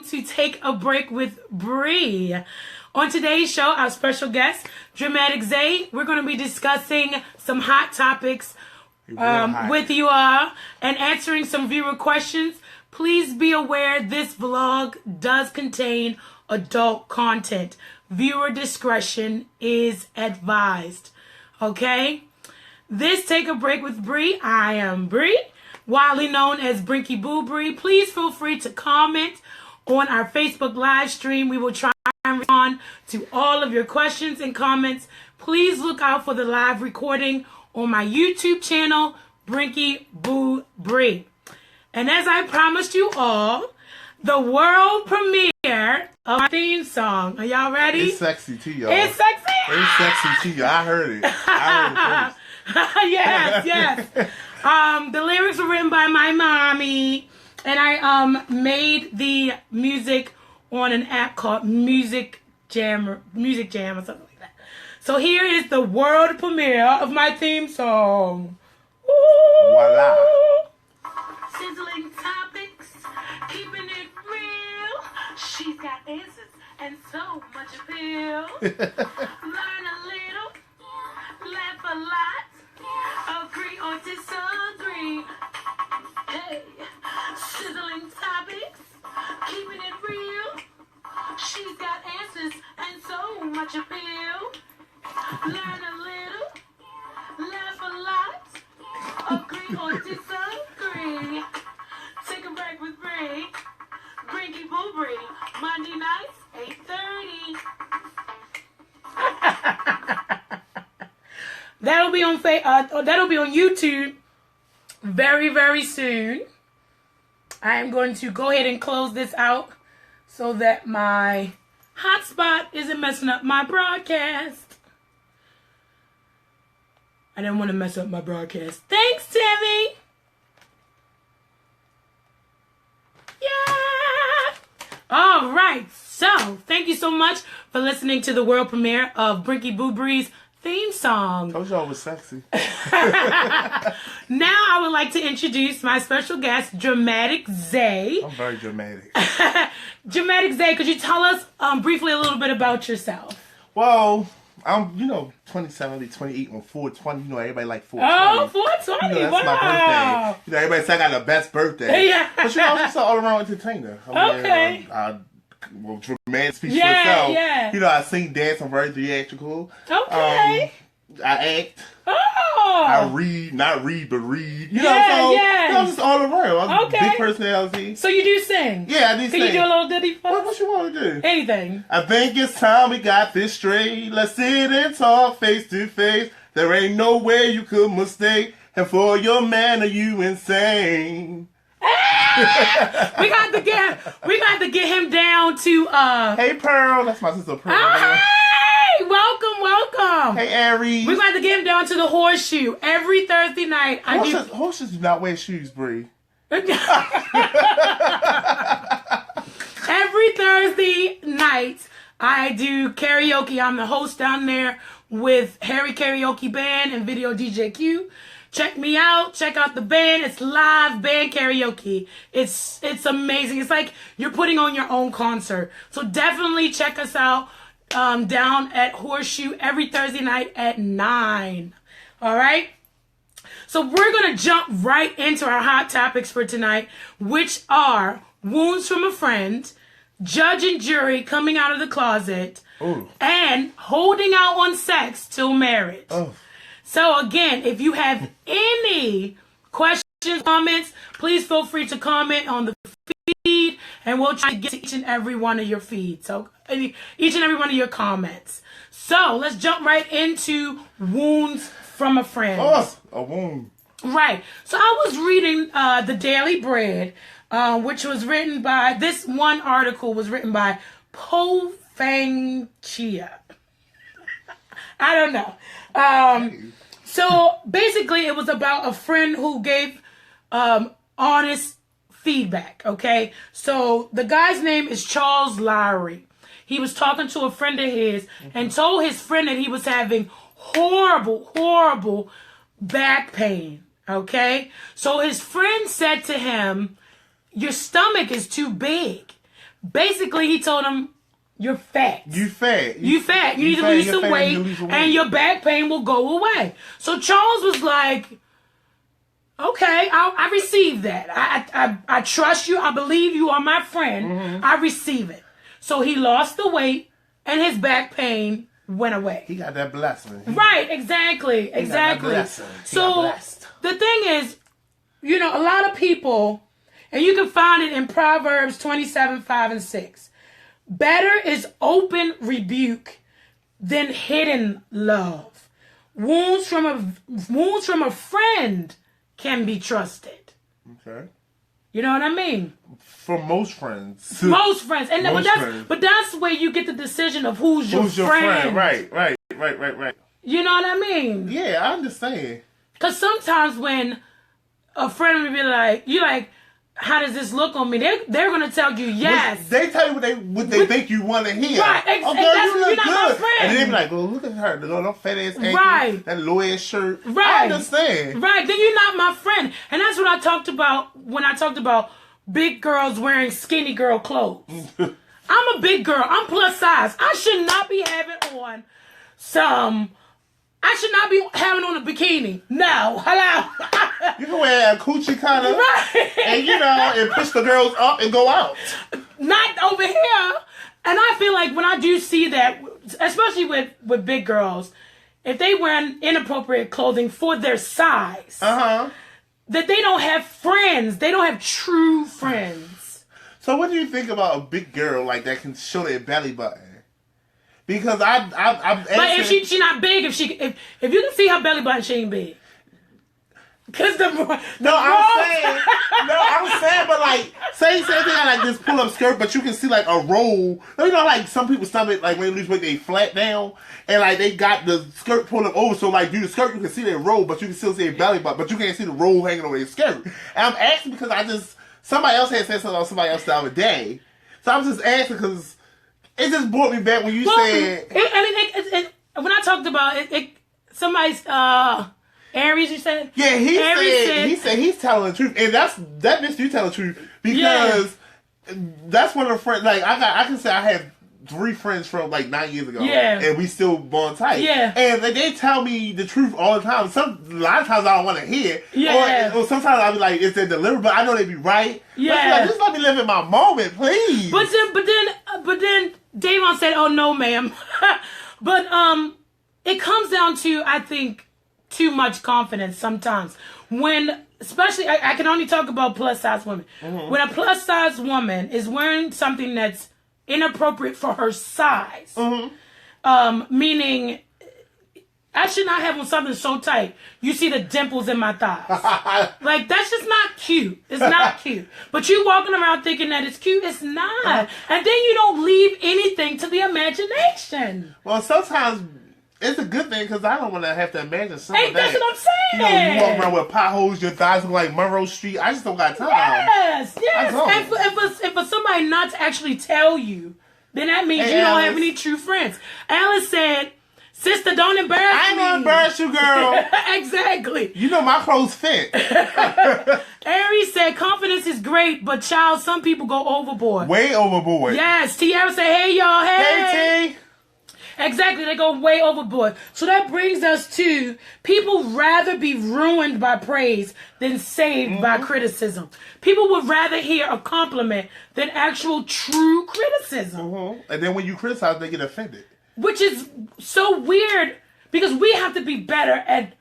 To Take a Break with Bree. On today's show, our special guest, Dramatic Zay, we're going to be discussing some hot topics with you all and answering some viewer questions. Please be aware this vlog does contain adult content. Viewer discretion is advised. Okay? This Take a Break with Bree, I am Bree, widely known as Brinkyboobri. Please feel free to comment on our Facebook live stream. We will try and respond to all of your questions and comments. Please look out for the live recording on my YouTube channel, Brinkyboobri. And as I promised you all, the world premiere of my theme song. Are y'all ready? It's sexy to y'all. It's sexy. It's sexy to you. I heard it. I heard it Yes, yes. The lyrics were written by my mommy, and I made the music on an app called Music Jam or something like that. So here is the world premiere of my theme song. Ooh. Voila. Sizzling topics, keeping it real. She's got answers and so much appeal. Learn a little, laugh a lot, agree or disagree. Hey, sizzling topics, keeping it real. She's got answers and so much appeal. Learn a little, laugh a lot, agree or disagree. Take a break with Bree. Brinkyboobri, Monday nights, 8:30. That'll be on YouTube very, very soon. I am going to go ahead and close this out so that my hotspot isn't messing up my broadcast. I didn't want to mess up my broadcast. Thanks, Timmy. Yeah. All right. So, thank you so much for listening to the world premiere of Brinkyboobree's theme song. Told y'all it was sexy. Now I would like to introduce my special guest, Dramatic Zay. I'm very dramatic. Dramatic Zay, could you tell us briefly a little bit about yourself? Well, I'm, 27, 28 on 420. Everybody like 420. Oh, 420. That's wow. my birthday. Everybody say I got the best birthday. Yeah. But I'm just an all-around entertainer. Okay. Dramatic speech for Yeah, itself. yeah. I sing, dance, I'm very theatrical. Okay. I act. Oh. I read, not read, but read. Yeah. I'm just all around. I'm Okay. a big personality. So you do sing? Yeah, I do sing. Can you do a little ditty for us? What you want to do? Anything. I think it's time we got this straight. Let's sit and talk face to face. There ain't no way you could mistake. And for your man, are you insane? we got to get him down to Hey Pearl, that's my sister Pearl. Hey, welcome. Hey Aries. We got to get him down to the Horseshoe every Thursday night. Horses do not wear shoes, Bree. Every Thursday night, I do karaoke. I'm the host down there with Harry Karaoke Band and Video DJ Q. Check me out. Check out the band. It's live band karaoke. It's amazing. It's like you're putting on your own concert. So definitely check us out down at Horseshoe every Thursday night at 9. All right? So we're going to jump right into our hot topics for tonight, which are wounds from a friend, judge and jury coming out of the closet, and holding out on sex till marriage. Oh. So again, if you have any questions, comments, please feel free to comment on the feed, and we'll try to get to each and every one of your feeds. So each and every one of your comments. So let's jump right into wounds from a friend. Oh, a wound. Right. So I was reading the Daily Bread, which was written by, this one article was written by Po Fang Chia. I don't know. So basically it was about a friend who gave honest feedback, okay? So the guy's name is Charles Lowry. He was talking to a friend of his and told his friend that he was having horrible back pain, okay? So his friend said to him, your stomach is too big. Basically, he told him, you're fat. You fat. You fat. You need to lose some weight, and your back pain will go away. So Charles was like, okay, I receive that. I trust you. I believe you are my friend. Mm-hmm. I receive it. So he lost the weight, and his back pain went away. He got that blessing. Right, exactly. So the thing is, you know, a lot of people, and you can find it in Proverbs 27:5-6. Better is open rebuke than hidden love. Wounds from a friend can be trusted. Okay. You know what I mean? For most friends. Most friends. But that's where you get the decision of who's your friend. Right. You know what I mean? Yeah, I understand. Because sometimes when a friend would be like, you like, how does this look on me? They're going to tell you yes. They tell you what they think you want to hear. Right. Oh, girl, you look you're not good. My friend. And then they be like, oh, look at her. Look at that fat ass ankle. Right. That low ass shirt. Right. I understand. Right. Then you're not my friend. And that's what I talked about when I talked about big girls wearing skinny girl clothes. I'm a big girl. I'm plus size. I should not be having on I should not be having on a bikini. No. Hello. You can wear a coochie kind of. Right. And, and push the girls up and go out. Not over here. And I feel like when I do see that, especially with big girls, if they wear inappropriate clothing for their size, that they don't have friends. They don't have true friends. So what do you think about a big girl like that can show their belly button? Because I'm but if she's not big, if you can see her belly button, she ain't big. Cause I'm saying, but like, say they got like this pull up skirt, but you can see like a roll. You know, like some people's stomach, like when they lose weight, they flat down, and like they got the skirt pulled up over, so like through the skirt you can see their roll, but you can still see their belly button, but you can't see the roll hanging over their skirt. And I'm asking because somebody else had said something about somebody else the other day, so I was just asking because. It just brought me back when you said. When I talked about it, somebody's Aries. You said. Yeah, he said he's telling the truth, and that bitch you tell the truth because that's one of the friends. Like I can say I have 3 friends from like 9 years ago, and we still bond tight. Yeah, and they tell me the truth all the time. A lot of times I don't want to hear. Yeah, or sometimes I'll be like, "It's their delivery," but I know they be right. Yeah, like, just let me live in my moment, please. But then Davon said, "Oh no, ma'am." But it comes down to, I think, too much confidence sometimes. When, especially, I can only talk about plus size women. Mm-hmm. When a plus size woman is wearing something that's inappropriate for her size, meaning I should not have on something so tight you see the dimples in my thighs. Like, that's just not cute. It's not cute. But you walking around thinking that it's cute, it's not. And then you don't leave anything to the imagination. Well, sometimes it's a good thing because I don't want to have to imagine something. Hey, that's what I'm saying. You walk around with potholes, your thighs look like Monroe Street. I just don't got time. Yes. And for somebody not to actually tell you, then that means you don't have any true friends. Alice said, "Sister, don't embarrass me." I ain't gonna embarrass you, girl. Exactly. You know my clothes fit. Aries said, "Confidence is great, but child, some people go overboard." Way overboard. Yes. Tiara said, "Hey, y'all. Hey. Hey, T." Exactly. They go way overboard. So that brings us to people rather be ruined by praise than saved by criticism. People would rather hear a compliment than actual true criticism. And then when you criticize, they get offended. Which is so weird because we have to be better at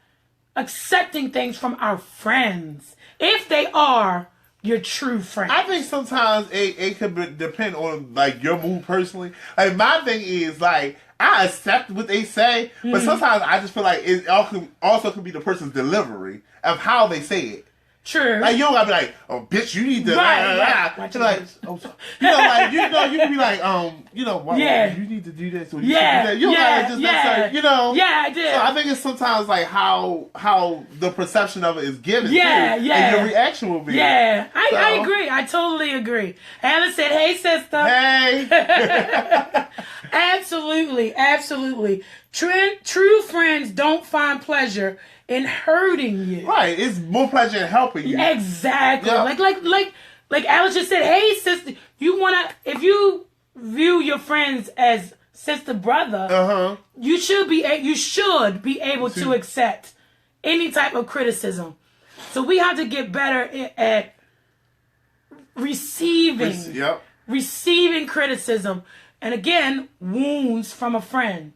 accepting things from our friends if they are your true friends. I think sometimes it could depend on like your mood personally. Like my thing is like I accept what they say, but sometimes I just feel like it also could be the person's delivery of how they say it. True. Like you don't gotta be like, "Oh, bitch, you need to." Right. Like, oh, like you can be like, you need to do this or you should do that. You don't gotta just necessarily, Yeah, I did. So I think it's sometimes like how the perception of it is given, and your reaction will be. Yeah, I agree. I totally agree. Alice said, "Hey, sister." Hey. Absolutely. True friends don't find pleasure in hurting you. Right. It's more pleasure in helping you. Exactly. Yeah. Like like Alice just said, hey, sister, if you view your friends as sister, brother, you should be able to accept any type of criticism. So we have to get better at receiving criticism. And again, wounds from a friend.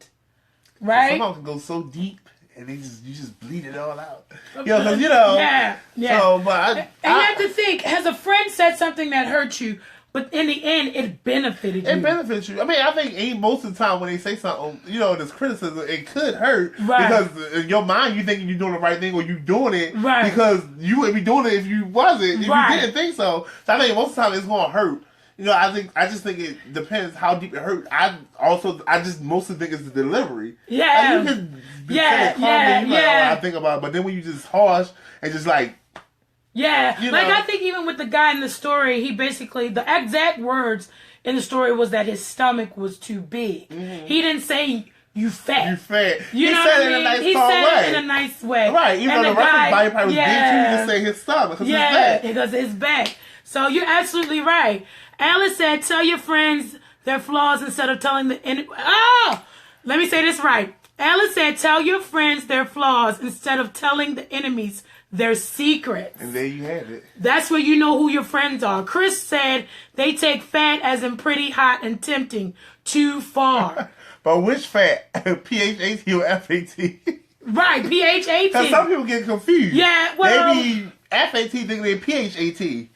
Right? Some of them can go so deep and you just bleed it all out. Because yeah. So, but you have to think, has a friend said something that hurt you, but in the end, it benefited you? It benefits you. I mean, I think most of the time when they say something, there's criticism, it could hurt. Right. Because in your mind, you think you're doing the right thing or you're doing it because you wouldn't be doing it if you wasn't, if you didn't think so. So I think most of the time it's going to hurt. I just think it depends how deep it hurt. I just mostly think it's the delivery. Yeah. Like, you can be calm and I think about it, but then when you just harsh and just like. Yeah. I think even with the guy in the story, he basically, the exact words in the story was that his stomach was too big. Mm-hmm. He didn't say, you fat. You fat. He said it in a nice way. He said it in a nice way. Right. Even though the rest of his body probably was big too, he just say his stomach because his back. Because his back. So you're absolutely right. Alice said, tell your friends their flaws instead of telling the enemy. Oh! Let me say this right. Alice said, tell your friends their flaws instead of telling the enemies their secrets. And there you have it. That's where you know who your friends are. Chris said they take fat as in pretty, hot, and tempting too far. But which fat? P-H-A-T or F-A-T? Right, P-H-A-T. Because some people get confused. Yeah, well. They be F-A-T thinking they're P-H-A-T.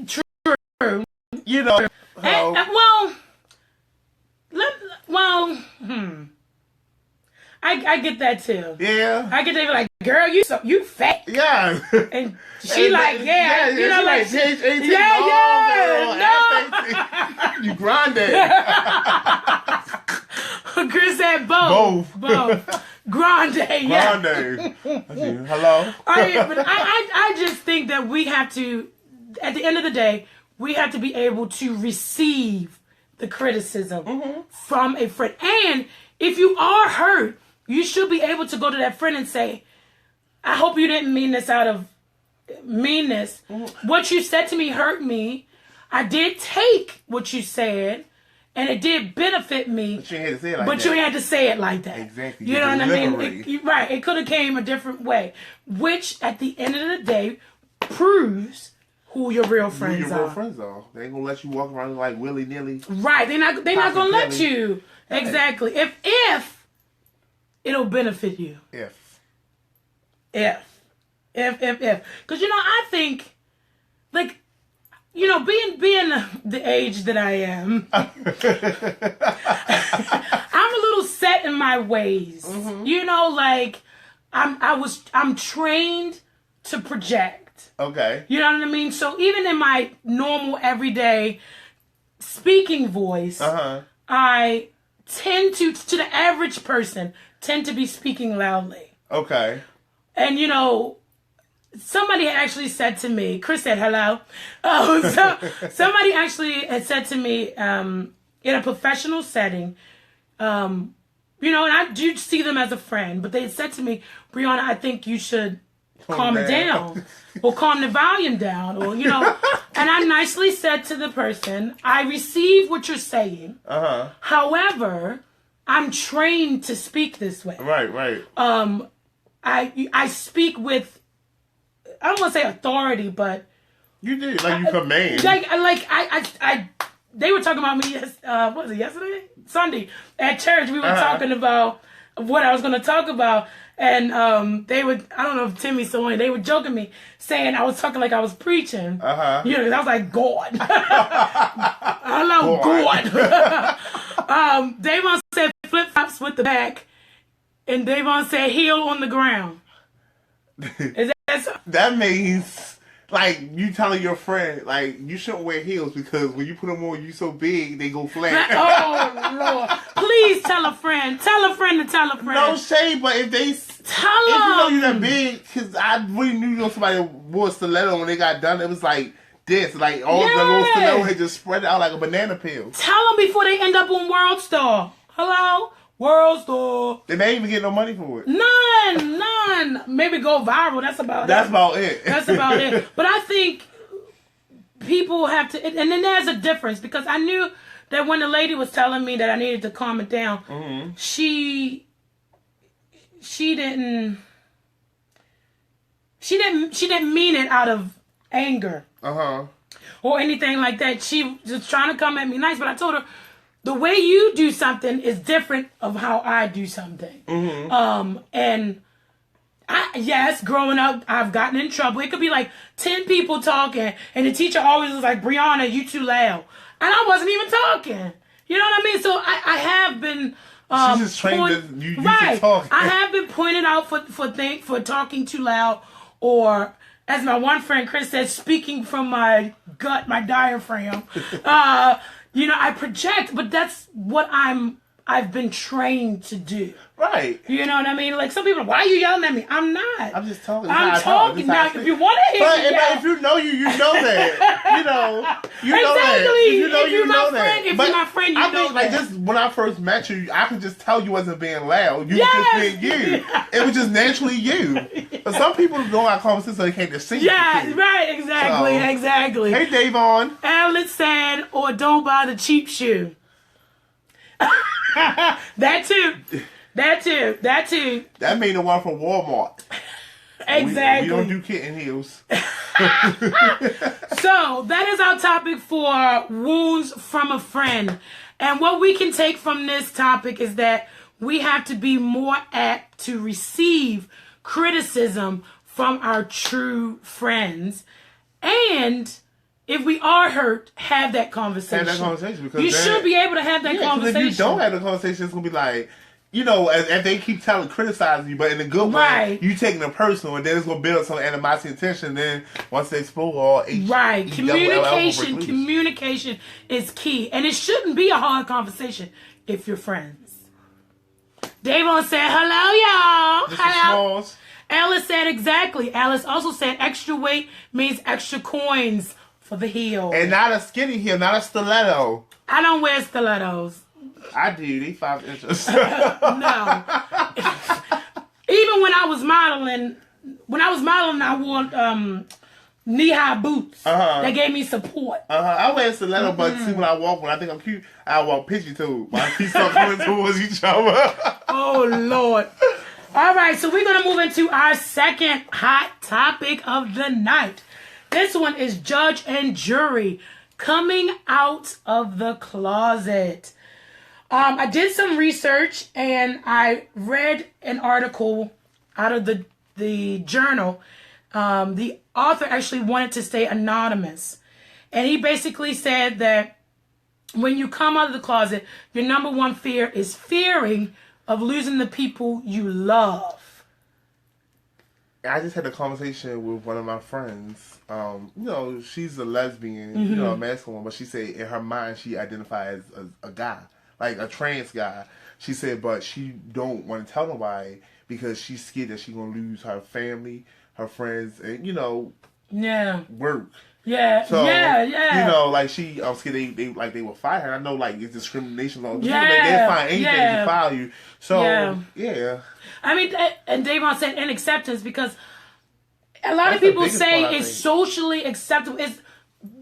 True. I get that too. Yeah. I get that like, girl, you fat. Yeah. And she like, yeah. Like, P-H-A-T. Yeah. You grande. Chris said both. Grande, yeah. Grande. Hello? But I just think that we have to, at the end of the day, we have to be able to receive the criticism from a friend. And if you are hurt, you should be able to go to that friend and say, I hope you didn't mean this out of meanness. What you said to me hurt me. I did take what you said, and it did benefit me. But you had to say it like that. But you had to say it like that. Exactly. You know what I mean? Right. It could have came a different way, which at the end of the day proves who your real friends are. They ain't gonna let you walk around like willy-nilly. Right. They're not gonna let you. Exactly. If it'll benefit you. If. Because, I think, like, being the age that I am, I'm a little set in my ways. Mm-hmm. I'm trained to project. Okay. You know what I mean? So even in my normal, everyday speaking voice, I tend to the average person, tend to be speaking loudly. Okay. And, somebody actually said to me, Chris said hello. Somebody actually had said to me in a professional setting, and I do see them as a friend, but they had said to me, Brianna, I think you should calm it down or calm the volume down or, and I nicely said to the person, I receive what you're saying. However, I'm trained to speak this way. Right. I speak with, I don't want to say authority, but you did, like you command. They were talking about me. What was it, yesterday? Sunday at church. We were talking about what I was going to talk about, and they would. I don't know if Timmy's so on. They were joking me, saying I was talking like I was preaching. Because I was like God. Hello, God. Davon said flip flops with the back, and Davon said heel on the ground. Is that so? That means, like, you telling your friend, like, you shouldn't wear heels because when you put them on, you so big, they go flat. Oh, Lord. Please tell a friend. Tell a friend to tell a friend. No shade, but if they... Tell them. If you know you're that big, because I really knew somebody wore a stiletto when they got done, it was like this. Like, all the little stiletto had just spread out like a banana peel. Tell them before they end up on World Star. Hello? World Star. They ain't even get no money for it. None. Maybe go viral. That's about it. That's about it. That's about it. But I think people have to, and then there's a difference, because I knew that when the lady was telling me that I needed to calm it down, mm-hmm. she didn't mean it out of anger. Uh-huh. Or anything like that. She was trying to come at me nice, but I told her, the way you do something is different of how I do something. Mm-hmm. And yes, growing up, I've gotten in trouble. It could be like 10 people talking, and the teacher always was like, Brianna, you too loud. And I wasn't even talking. You know what I mean? So I have been... She's just trained you to talk. I have been pointed out for talking too loud, or... as my one friend Chris said, speaking from my gut, my diaphragm. I project, but that's what I've been trained to do. Right. You know what I mean? Like, some people, why are you yelling at me? I'm not. I'm just talking. I'm talking. Now, if you want to hear me if you know you know that. You know that. If you know that. If you're my friend, you know that. Like, just when I first met you, I could just tell you wasn't being loud. You was just being you. It was just naturally you. But some people don't have conversations, so they can't just see you. Yeah, right. Exactly. Hey, Davon. Alice said, or don't buy the cheap shoe. That too. That made the one from Walmart. Exactly. We don't do kitten heels. So that is our topic for wounds from a friend. And what we can take from this topic is that we have to be more apt to receive criticism from our true friends. And if we are hurt, have that conversation. Because you should be able to have that conversation. If you don't have the conversation, it's going to be like, as they keep criticizing you, but in a good way, you taking it personal, and then it's going to build some animosity and tension. Then once they explode, all right. Communication is key, and it shouldn't be a hard conversation if you're friends. Davon said, "Hello, y'all." Hello. Alice said exactly. Alice also said, "Extra weight means extra coins for the heel, and not a skinny heel, not a stiletto." I don't wear stilettos. I do. They 5 inches. No. Even when I was modeling, I wore knee-high boots. That gave me support. I wear a stiletto, but see, when I think I'm cute, I walk pigeon-toed. My feet start coming towards each other. Oh, Lord. All right, so we're going to move into our second hot topic of the night. This one is judge and jury coming out of the closet. I did some research, and I read an article out of the journal. The author actually wanted to stay anonymous. And he basically said that when you come out of the closet, your number one fear is fearing of losing the people you love. I just had a conversation with one of my friends. She's a lesbian, a masculine one, but she said in her mind she identifies as a guy. Like a trans guy. She said, but she don't want to tell nobody because she's scared that she's going to lose her family, her friends, and, work. Yeah, so, yeah. I'm scared they will fire her. I know, it's discrimination laws. They'll find anything to file you. So, yeah. I mean, and Davon said in acceptance, because a lot of people say it's socially acceptable. It's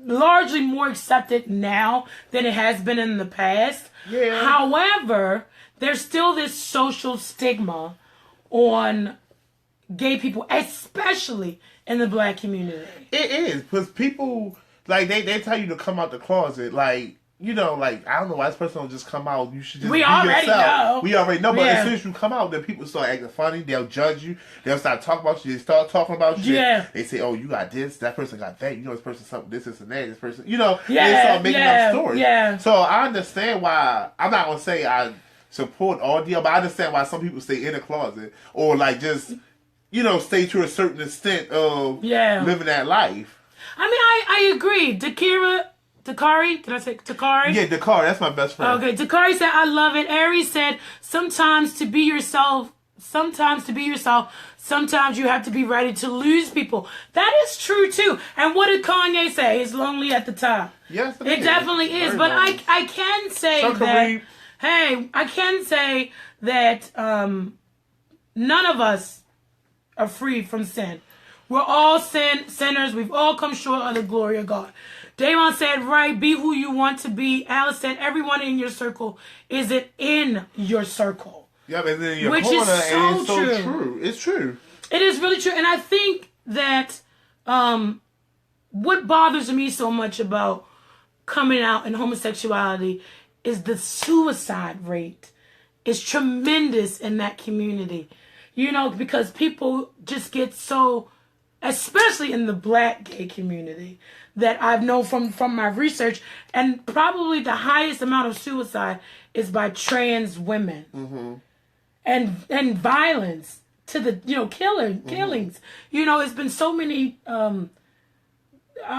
largely more accepted now than it has been in the past. Yeah. However, there's still this social stigma on gay people, especially in the black community. It is, because people, they tell you to come out the closet, I don't know why this person don't just come out. You should just be yourself. We already know. But as soon as you come out, then people start acting funny. They'll judge you. They'll start talking about you. They start talking about you. Yeah. They say, oh, you got this. That person got that. This person something, this and that. This person, they start making up stories. Yeah. So I understand why. I'm not going to say I support all the, but I understand why some people stay in the closet or just, stay to a certain extent of living that life. I mean, I agree. Dakari? Did I say Dakari? Yeah, Dakari. That's my best friend. Okay, Dakari said, I love it. Aries said, sometimes to be yourself, sometimes you have to be ready to lose people. That is true, too. And what did Kanye say? It's lonely at the top. Yes, it definitely is. Very but lonely. I can say that, I can say that none of us are free from sin. We're all sinners. We've all come short of the glory of God. Davon said, right, be who you want to be. Alice said, everyone in your circle isn't in your circle. Yeah, but in your which corner, is so, and it's so true. true. It's true. It is really true. And I think that what bothers me so much about coming out in homosexuality is the suicide rate is tremendous in that community. You know, because people just get so, especially in the black gay community, that I've known from my research, and probably the highest amount of suicide is by trans women. Mm-hmm. And violence to the, you know, killings. Mm-hmm. You know, it's been so many, I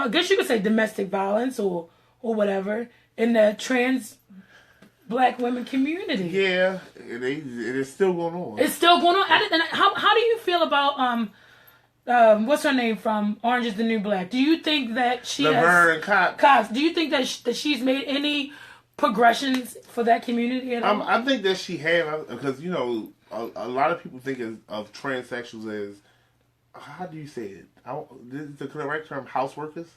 guess you could say domestic violence or whatever in the trans black women community. Yeah, it is still going on. It's still going on. And how do you feel about what's her name from Orange is the New Black? Do you think that she Laverne Cox? Do you think that she's made any progressions for that community at all? I think that she has, because you know a lot of people think of transsexuals as, how do you say it? This is the correct term, house workers.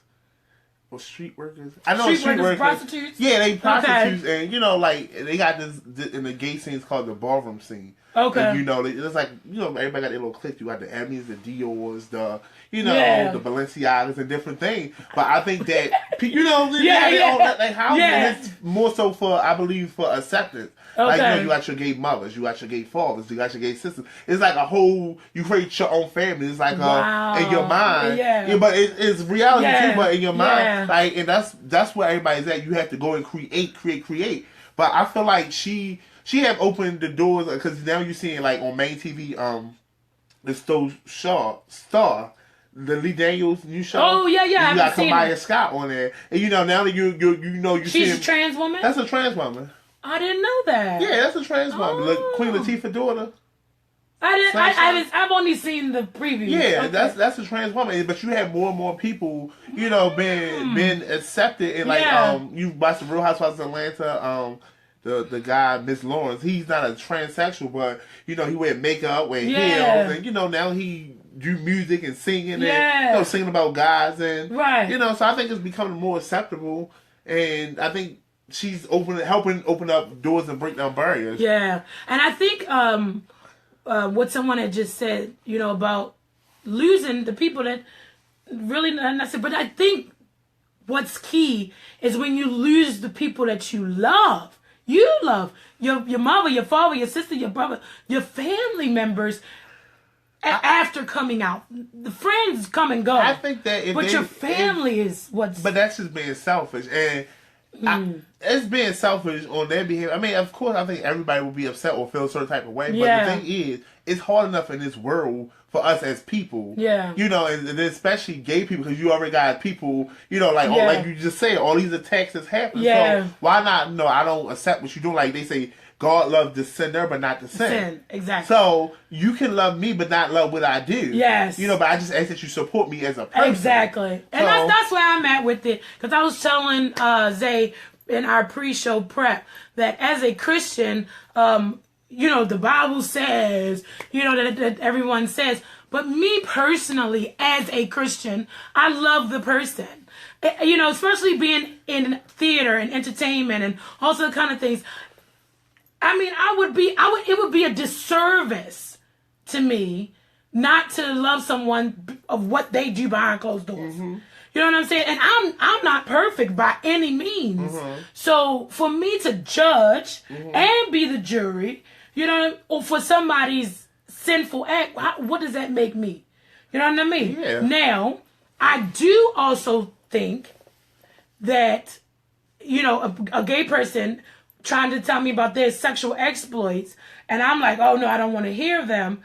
Or street workers. I know street workers. Prostitutes? Yeah, they prostitutes. Okay. And, you know, like, they got this in the gay scene, it's called the ballroom scene. Okay. And, you know, it's like, you know, everybody got their little clique. You got the Emmys, the Dior's, the, you know, the Balenciagas and different things. But I think that, you know, they own that house. And it's more so for, I believe, for acceptance. Okay. Like, you know, you got your gay mothers, you got your gay fathers, you got your gay sisters. It's like a whole, you create your own family. It's like in your mind. Yeah, but it's reality too, but in your mind. Like, and that's where everybody's at. You have to go and create. But I feel like she have opened the doors, because now you're seeing, like, on main TV, the Star, the Lee Daniels new show. Oh yeah. You got Kamaya Scott on there, and you know now that you know you see. She's a trans woman. That's a trans woman. I didn't know that. Yeah, that's a trans woman. Queen Latifah's daughter. I've only seen the preview. Yeah, okay. that's a trans woman. But you have more and more people, you know, being accepted, and like you watch the Real Housewives of Atlanta. The guy, Miss Lawrence, he's not a transsexual, but you know he wear makeup, wear heels, and you know now he do music and singing, and you know, singing about guys, and you know, so I think it's becoming more acceptable, and I think she's helping open up doors and break down barriers. Yeah, and I think what someone had just said, you know, about losing the people that really not necessarily, but I think what's key is when you lose the people that you love. You love your mother, your father, your sister, your brother, your family members. After coming out, the friends come and go. I think that, your family is what's. But that's just being selfish, and it's being selfish on their behavior. I mean, of course, I think everybody will be upset or feel a certain type of way. But the thing is, it's hard enough in this world for us as people. Yeah. You know, and especially gay people, because you already got people, you know, like like you just said, all these attacks that's happening. Yeah. So why not? No, I don't accept what you're doing. Like they say, God loves the sinner, but not the sin. Exactly. So you can love me, but not love what I do. Yes. You know, but I just ask that you support me as a person. Exactly. And that's where I'm at with it. Because I was telling Zay in our pre-show prep that as a Christian, you know, the Bible says, you know, that everyone says. But me personally, as a Christian, I love the person. You know, especially being in theater and entertainment and all sorts of kind of things. I mean, it would be a disservice to me not to love someone of what they do behind closed doors. Mm-hmm. You know what I'm saying? And I'm not perfect by any means. Mm-hmm. So for me to judge and be the jury, you know, or for somebody's sinful act, what does that make me? You know what I mean? Yeah. Now, I do also think that, you know, a gay person trying to tell me about their sexual exploits, and I'm like, oh no, I don't want to hear them.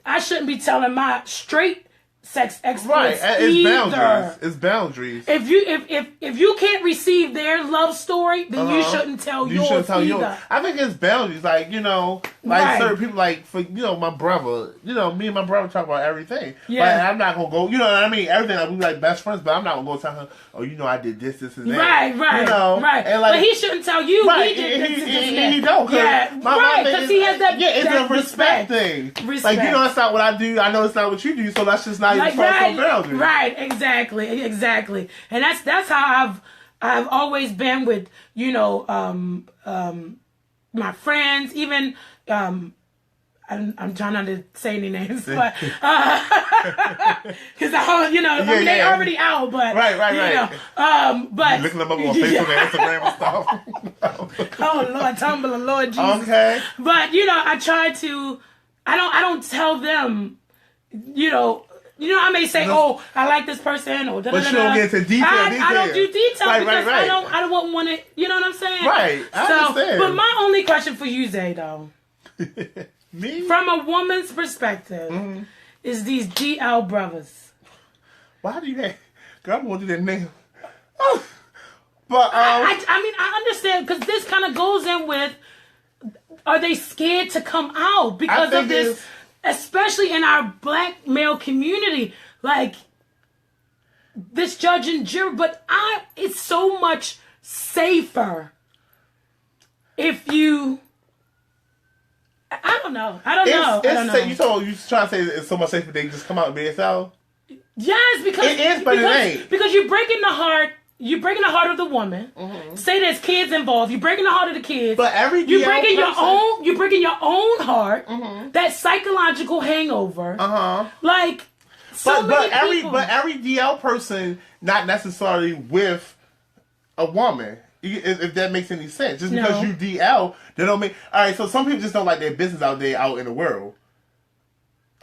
I shouldn't be telling my straight sex exploits either. It's boundaries. If you can't receive their love story, then you shouldn't tell yours either. I think it's boundaries. Like, you know, like certain people, like, for, you know, my brother, you know, me and my brother talk about everything. Yeah. But I'm not going to go, you know what I mean? Everything, like, we like best friends, but I'm not going to go tell him, oh, you know, I did this, and that. Right. You know? And like, but he shouldn't tell you he did this, and he don't. Because he has that it's a respect thing. Respect. Like, you know, that's not what I do. I know it's not what you do, so let's just not somebody to cross some boundaries. Right, exactly. And that's how I've always been with, you know, my friends, even I'm trying not to say any names, but because you know, I mean, they already out, but right. You know, but you looking them up on Facebook and Instagram and stuff. Oh Lord, Tumblr, Lord Jesus. Okay. But you know, I try to. I don't tell them. You know, I may say, "Oh, I like this person," or but you don't get into detail. I don't do detail because right. I don't want to. You know what I'm saying? Right. I understand. But my only question for you, Zay, though. Me? From a woman's perspective, is these DL brothers. Why do you that? Girl, I want to do that name. Oh. But I mean, I understand because this kind of goes in with, are they scared to come out because of this, especially in our black male community, like this judge and jury. But it's so much safer if you. I don't know. You trying to say it's so much safer they just come out and be themselves? Yes, because it is, but it ain't. Because you're breaking the heart of the woman. Say there's kids involved. You're breaking the heart of the kids. But you're breaking your own heart. That psychological hangover. Like but every DL person not necessarily with a woman. If that makes any sense. Just because you DL, they don't make... Alright, so some people just don't like their business out in the world.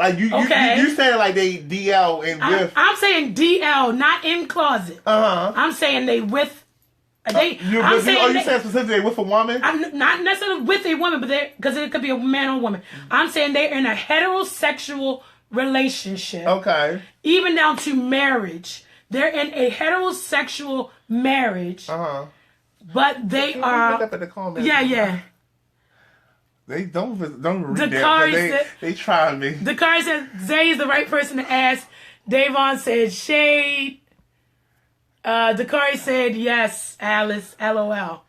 Like, you saying like they DL and with... I'm saying DL, not in closet. I'm saying they with... you saying specifically with a woman? I'm not necessarily with a woman, but because it could be a man or a woman. I'm saying they're in a heterosexual relationship. Okay. Even down to marriage. They're in a heterosexual marriage. But they are. Look up in the comments. Yeah. They don't read that. They try me. The card said Zay is the right person to ask. Davon said shade. The card said yes, Alice. LOL.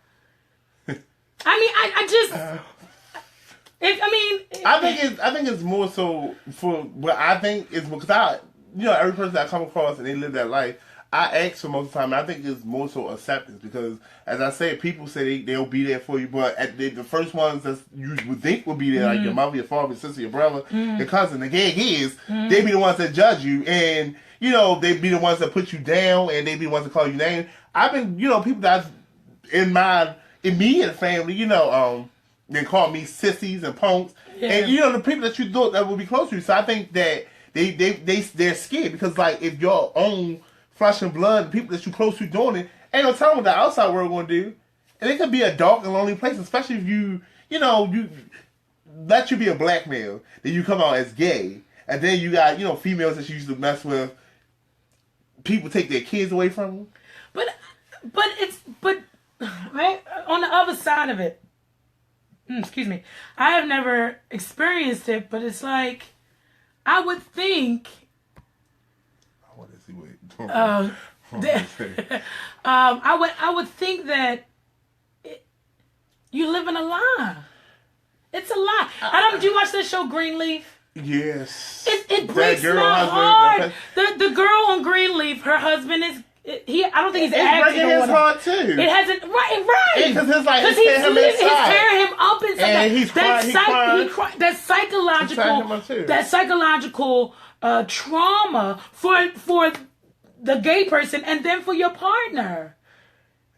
I mean, I just. I think it's more so for what I think is because every person I come across and they live that life. I ask for most of the time, and I think it's more so acceptance because, as I said, people say they'll be there for you, but the first ones that you would think will be there, like your mother, your father, your sister, your brother, your cousin, the gag is, they be the ones that judge you, and, you know, they be the ones that put you down, and they be the ones that call you names. I've been, you know, people that's in my immediate family, you know, they call me sissies and punks, and, you know, the people that you thought that would be close to you, so I think that they're scared, because, like, if your own flesh and blood, the people that you close to doing it, ain't no telling what the outside world going to do. And it could be a dark and lonely place, especially if you let you be a black male, then you come out as gay. And then you got, you know, females that you used to mess with, people take their kids away from them. But right on the other side of it, excuse me, I have never experienced it, but it's like, I would think... I would think that you live in a lie. It's a lie. Do you watch that show Greenleaf? Yes. It breaks my heart. The girl on Greenleaf, her husband is. I don't think he's acting. It's breaking his heart too. It hasn't. Right. Because it's like he's tearing him up inside. And he's crying. That psychological trauma for the gay person, and then for your partner.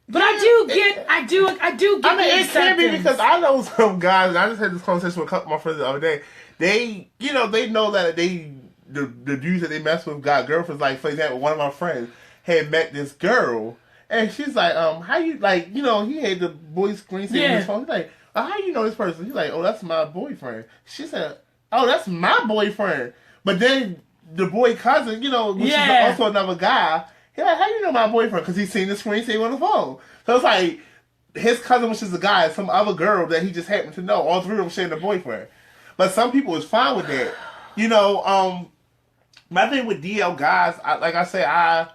But I do get. I mean, it can be because I know some guys. And I just had this conversation with a couple of my friends the other day. They know that the dudes that they mess with got girlfriends. Like, for example, one of my friends had met this girl, and she's like, how you, like, you know, he had the boy screen saving his phone. He's like, how you know this person? He's like, oh, that's my boyfriend. She said, oh, that's my boyfriend. But then the boy cousin, you know, which is also another guy, he's like, how you know my boyfriend? Because he's seen the screensaver on the phone. So it's like, his cousin, which is a guy, some other girl that he just happened to know. All three of them sharing a boyfriend. But some people is fine with that. You know, my thing with DL guys, like I say, I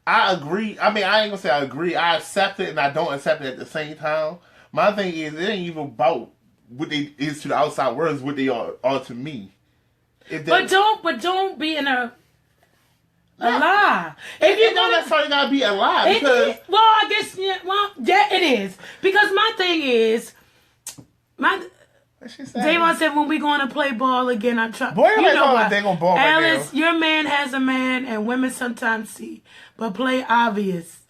agree. I mean, I ain't gonna say I agree. I accept it and I don't accept it at the same time. My thing is, it ain't even about what they is to the outside world, it's what they are to me. But don't be in a a lie. It don't necessarily gotta be a lie because I guess it is because my thing is Davon said when we going to play ball again, I'm trying. Boy, you know what? They gonna ball Alice, right now. your man has a man, and women sometimes see, but play oblivious.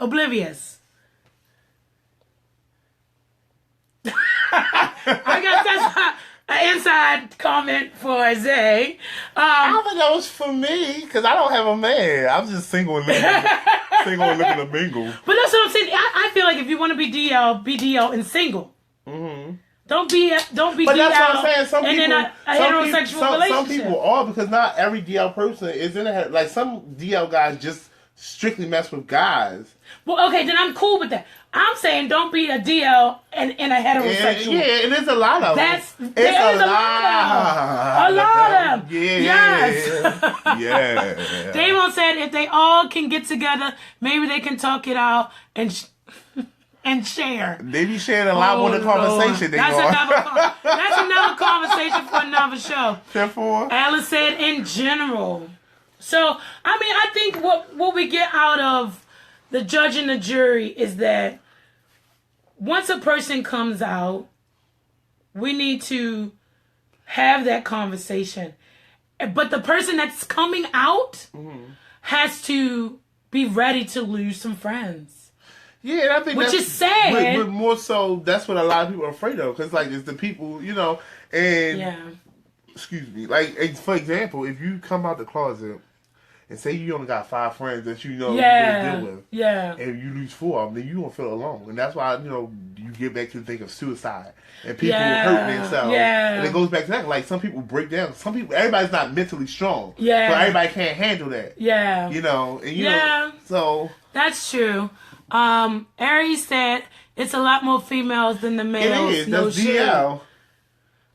I guess that's an inside comment for Zay. I don't think that was for me because I don't have a man. I'm just single and looking to mingle. But that's what I'm saying. I feel like if you want to be DL and single. Mm-hmm. Don't be but DL. But that's what I'm saying. Some and people, then a heterosexual relationship. Some people are because not every DL person is in a like some DL guys just strictly mess with guys. Well, okay, then I'm cool with that. I'm saying don't be a DL and a heterosexual. Yeah, and there's a lot of them. There's a lot of them. Yeah. Yes. Yeah. Davon said if they all can get together, maybe they can talk it out and share. They be sharing a lot more than conversation. That's another conversation for another show. Therefore, Alice said in general. So, I mean, I think what we get out of the judge and the jury is that once a person comes out, we need to have that conversation. But the person that's coming out has to be ready to lose some friends. Yeah, and I think which is sad. But more so, that's what a lot of people are afraid of. Because, like, it's the people, and... Excuse me. Like, for example, if you come out the closet and say you only got 5 friends that you know you're going to deal with. Yeah. And you lose 4 of them, then you're going to feel alone. And that's why, you get back to think of suicide. And people hurting themselves. Yeah. And it goes back to that. Like, some people break down. Everybody's not mentally strong. Yeah. So everybody can't handle that. Yeah. So... That's true. Aries said it's a lot more females than the males. It is. That's DL.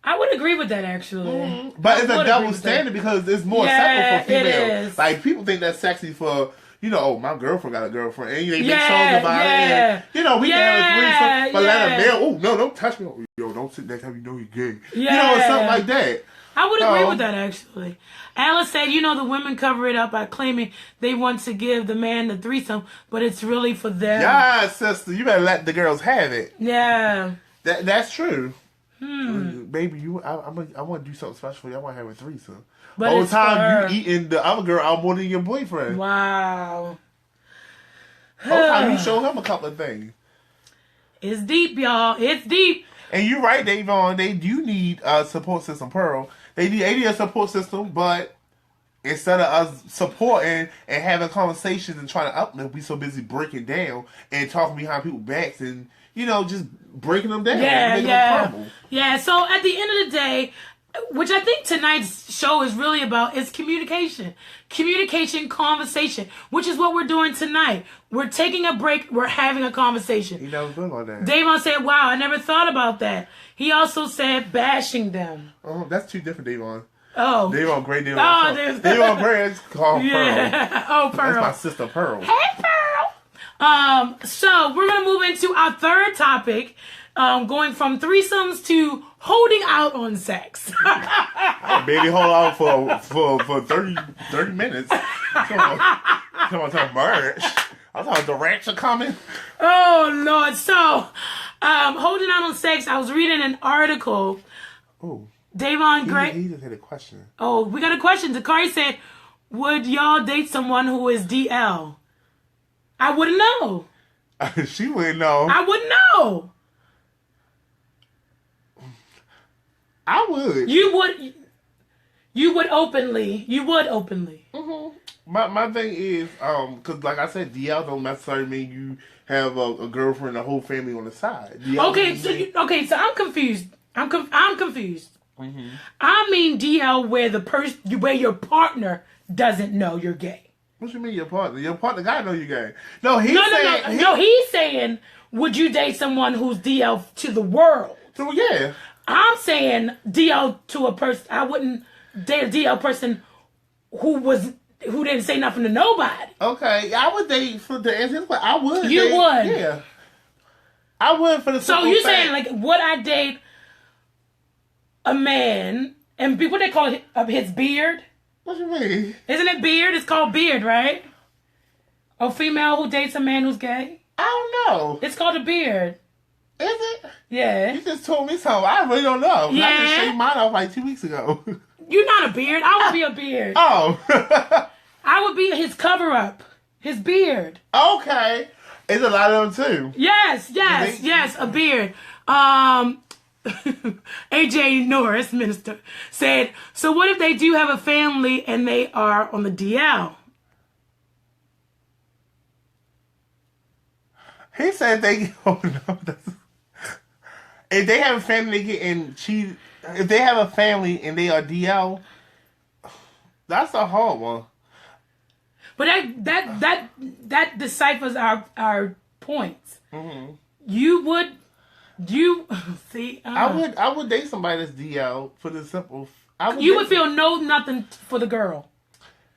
I would agree with that, actually. Mm-hmm. But it's a double standard because it's more acceptable for females. It is. Like, people think that's sexy for, my girlfriend got a girlfriend. And they make songs about it. And, we can have a threesome. But let a male, no, don't touch me. Yo, don't sit next time you know you're gay. Yeah. Something like that. I would agree with that, actually. Alice said, the women cover it up by claiming they want to give the man the threesome, but it's really for them. Yeah, sister, you better let the girls have it. Yeah. That's true. Baby, I want to do something special for you. I want to have a threesome. But all the time you eating the other girl out more than your boyfriend. Wow. All the time you show him a couple of things. It's deep, y'all. It's deep. And you're right, Davon. They do need a support system, Pearl. They need a support system, but instead of us supporting and having conversations and trying to uplift, we so busy breaking down and talking behind people's backs and, just breaking them down. Yeah, so at the end of the day, which I think tonight's show is really about, is communication. Communication, conversation, which is what we're doing tonight. We're taking a break. We're having a conversation. You never thought about that. Davon said, wow, I never thought about that. He also said bashing them. Oh, that's two different Davon. Oh. Davon Gray, Davon Gray is called Pearl. Oh, Pearl. That's my sister, Pearl. Hey, Pearl. So we're going to move into our third topic, going from threesomes to holding out on sex. Baby, hold out for 30 minutes. Come on, merch. I thought the rats are coming. Oh, Lord. So, holding out on sex, I was reading an article. Oh. Davon Gray. He just had a question. Oh, we got a question. Dakari said, would y'all date someone who is DL? I wouldn't know. She wouldn't know. I wouldn't know. I would. You would openly. Mm-hmm. My thing is, because like I said, DL don't necessarily mean you have a girlfriend, a whole family on the side. DL so I'm confused. I'm confused. Mm-hmm. I mean DL where your partner doesn't know you're gay. What you mean your partner? Your partner gotta know you're gay. No, he's saying, would you date someone who's DL to the world? So yeah. I'm saying DL to a person. I wouldn't date a DL person who didn't say nothing to nobody. Okay, I would date for the answer, but I would. You would, yeah. I would for the. So you saying like, would I date a man and what they call it, his beard? What you mean? Isn't it beard? It's called beard, right? A female who dates a man who's gay? I don't know. It's called a beard. Is it? Yeah. You just told me something. I really don't know. Yeah. I just shaved mine off like 2 weeks ago. You're not a beard. I would be a beard. Oh. I would be his cover-up. His beard. Okay. It's a lot of them, too. Yes, a beard. AJ Norris, minister, said, so what if they do have a family and they are on the DL? He said they... Oh, no. If they have a family getting cheated... If they have a family and they are DL, that's a hard one. But that deciphers our points. Mm-hmm. You see? I would date somebody that's DL for the simple. You would feel nothing for the girl,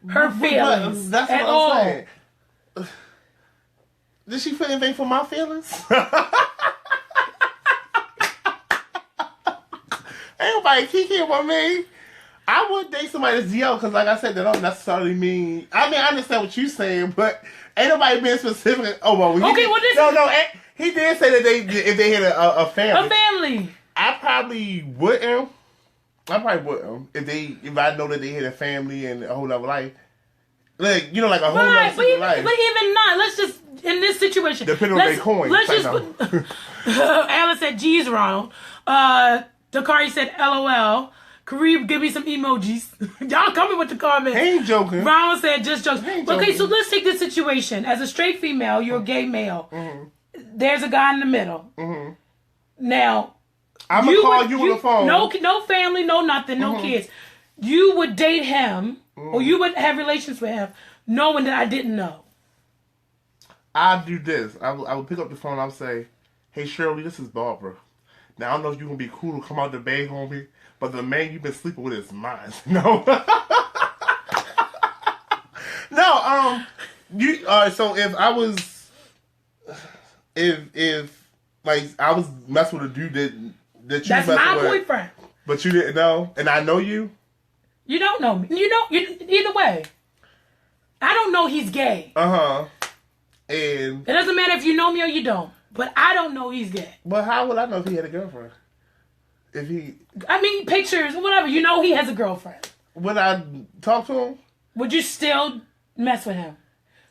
her feelings. That's what I'm saying. Did she feel anything for my feelings? Ain't nobody kicking with me. I would date somebody that's DL because, like I said, that don't necessarily mean. I mean, I understand what you're saying, but ain't nobody being specific. Oh well. He did say that if they had a family. A family. I probably wouldn't. If I know that they had a family and a whole other life. Like, you know, like a whole other life. But even not. Let's just, in this situation. Depending on their coin. Let's just put, Alice said, geez, Ronald. Dakari said, LOL. Kareem, give me some emojis. Y'all coming with the comments. He ain't joking. Ronald said, just jokes. Okay, so let's take this situation. As a straight female, you're a gay male. Mm-hmm. There's a guy in the middle. Mm-hmm. Now, I'm going to call you on the phone. No family, no nothing, no kids. You would date him, or you would have relations with him, knowing that I didn't know. I'll do this. I would pick up the phone and I'll say, hey, Shirley, this is Barbara. Now, I don't know if you're going to be cool to come out the bag on me, but the man you've been sleeping with is mine. No. No, so if I was... If like I was messing with a dude that you that's my boyfriend, but you didn't know, and I know you. You don't know me. Either way. I don't know he's gay. And it doesn't matter if you know me or you don't. But I don't know he's gay. But how would I know if he had a girlfriend? I mean, pictures, whatever. You know he has a girlfriend. Would I talk to him? Would you still mess with him?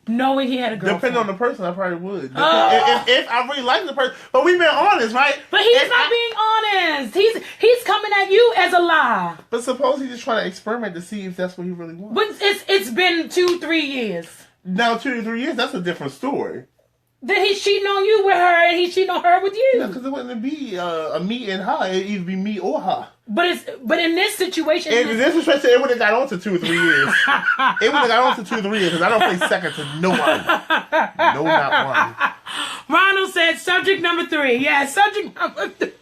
Knowing he had a girlfriend. Depending on the person, I probably would. If I really like the person. But we've been honest, right? But he's not being honest. He's coming at you as a lie. But suppose he's just trying to experiment to see if that's what he really wants. But it's been 2-3 years. Now 2 to 3 years, that's a different story. Then he's cheating on you with her, and he's cheating on her with you. Yeah, because it wouldn't be a me and her. It'd either be me or her. But in this situation... In this situation, it would have got on to 2 or 3 years. It would have got on to 2 or 3 years, because I don't play second to no one. No, not one. Ronald said, subject number 3. Yeah, subject number 3.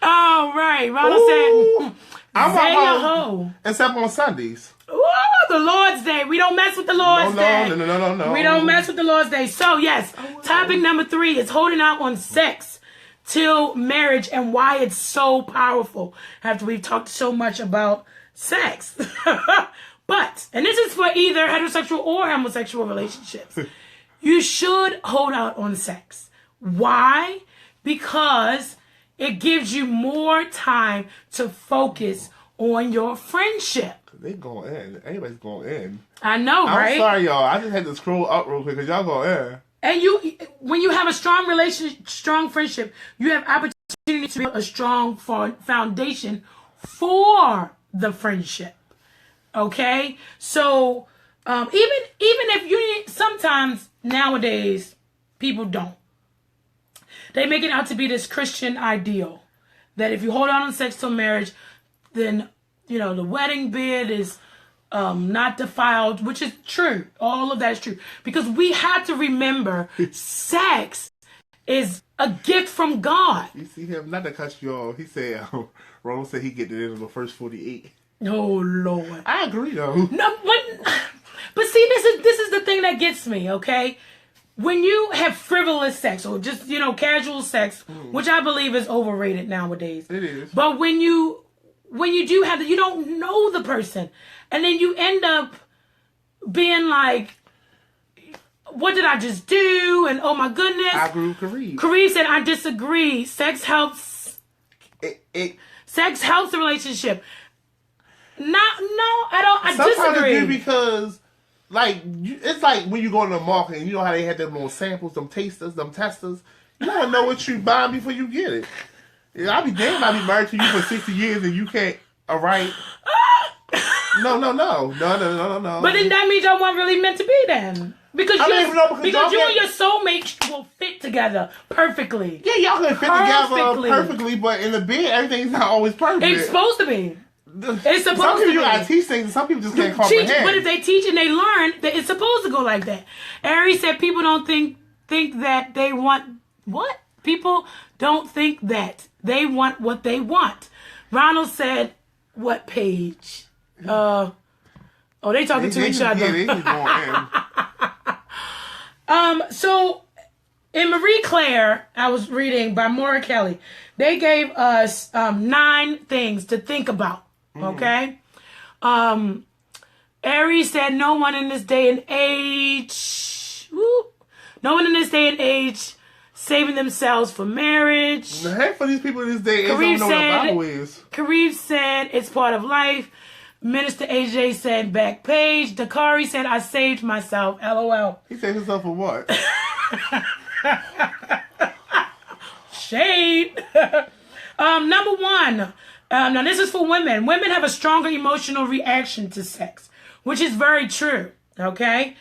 All right. Ronald said, I'm a hoe. Except on Sundays. Ooh, the Lord's Day. We don't mess with the Lord's Day. No. We don't mess with the Lord's Day. So, yes, topic number 3 is holding out on sex till marriage and why it's so powerful after we've talked so much about sex. But, and this is for either heterosexual or homosexual relationships, you should hold out on sex. Why? Because it gives you more time to focus on your friendship. They going in. Everybody's going in. I know, right? I'm sorry, y'all. I just had to scroll up real quick because y'all going in. And when you have a strong relationship, strong friendship, you have opportunity to build a strong foundation for the friendship. Okay? So, even if you, sometimes nowadays, people don't. They make it out to be this Christian ideal that if you hold on to sex till marriage, then, the wedding bed is not defiled, which is true. All of that is true. Because we have to remember sex is a gift from God. You see him, not to cut you off, he said, Ronald said he get it in the first 48. Oh, Lord. I agree, though. No, but see, this is the thing that gets me, okay? When you have frivolous sex or just, casual sex, which I believe is overrated nowadays. It is. But when you when you do have that, you don't know the person. And then you end up being like, what did I just do? And oh my goodness. I agree with Kareem. Kareem said, I disagree. Sex helps. Sex helps the relationship. No, I don't. I disagree. Sometimes it do because, like, it's like when you go to the market and you know how they had them little samples, them tasters, them testers. You don't know what you buying before you get it. I'll be damned. I'll be married to you for 60 years and you can't. All right. No. But then that means y'all weren't really meant to be then. Because you and your soulmate will fit together perfectly. Yeah, y'all can fit together perfectly, but in the bed, everything's not always perfect. It's supposed to be. It's supposed to be. Some people you gotta teach things, and some people just can't comprehend. But if they teach and they learn, that it's supposed to go like that. Ari said people don't think that they want what? People don't think that they want what they want. Ronald said, what page? They talking to each other. Yeah, they just going in. So in Marie Claire, I was reading by Maura Kelly, they gave us 9 things to think about. Okay? Aries said no one in this day and age saving themselves for marriage. The heck for these people in this day and age don't know what the Bible is. Kareem said it's part of life. Minister AJ said back page. Dakari said I saved myself. LOL. He saved himself for what? Shade. Number 1. Now this is for women. Women have a stronger emotional reaction to sex, which is very true. Okay.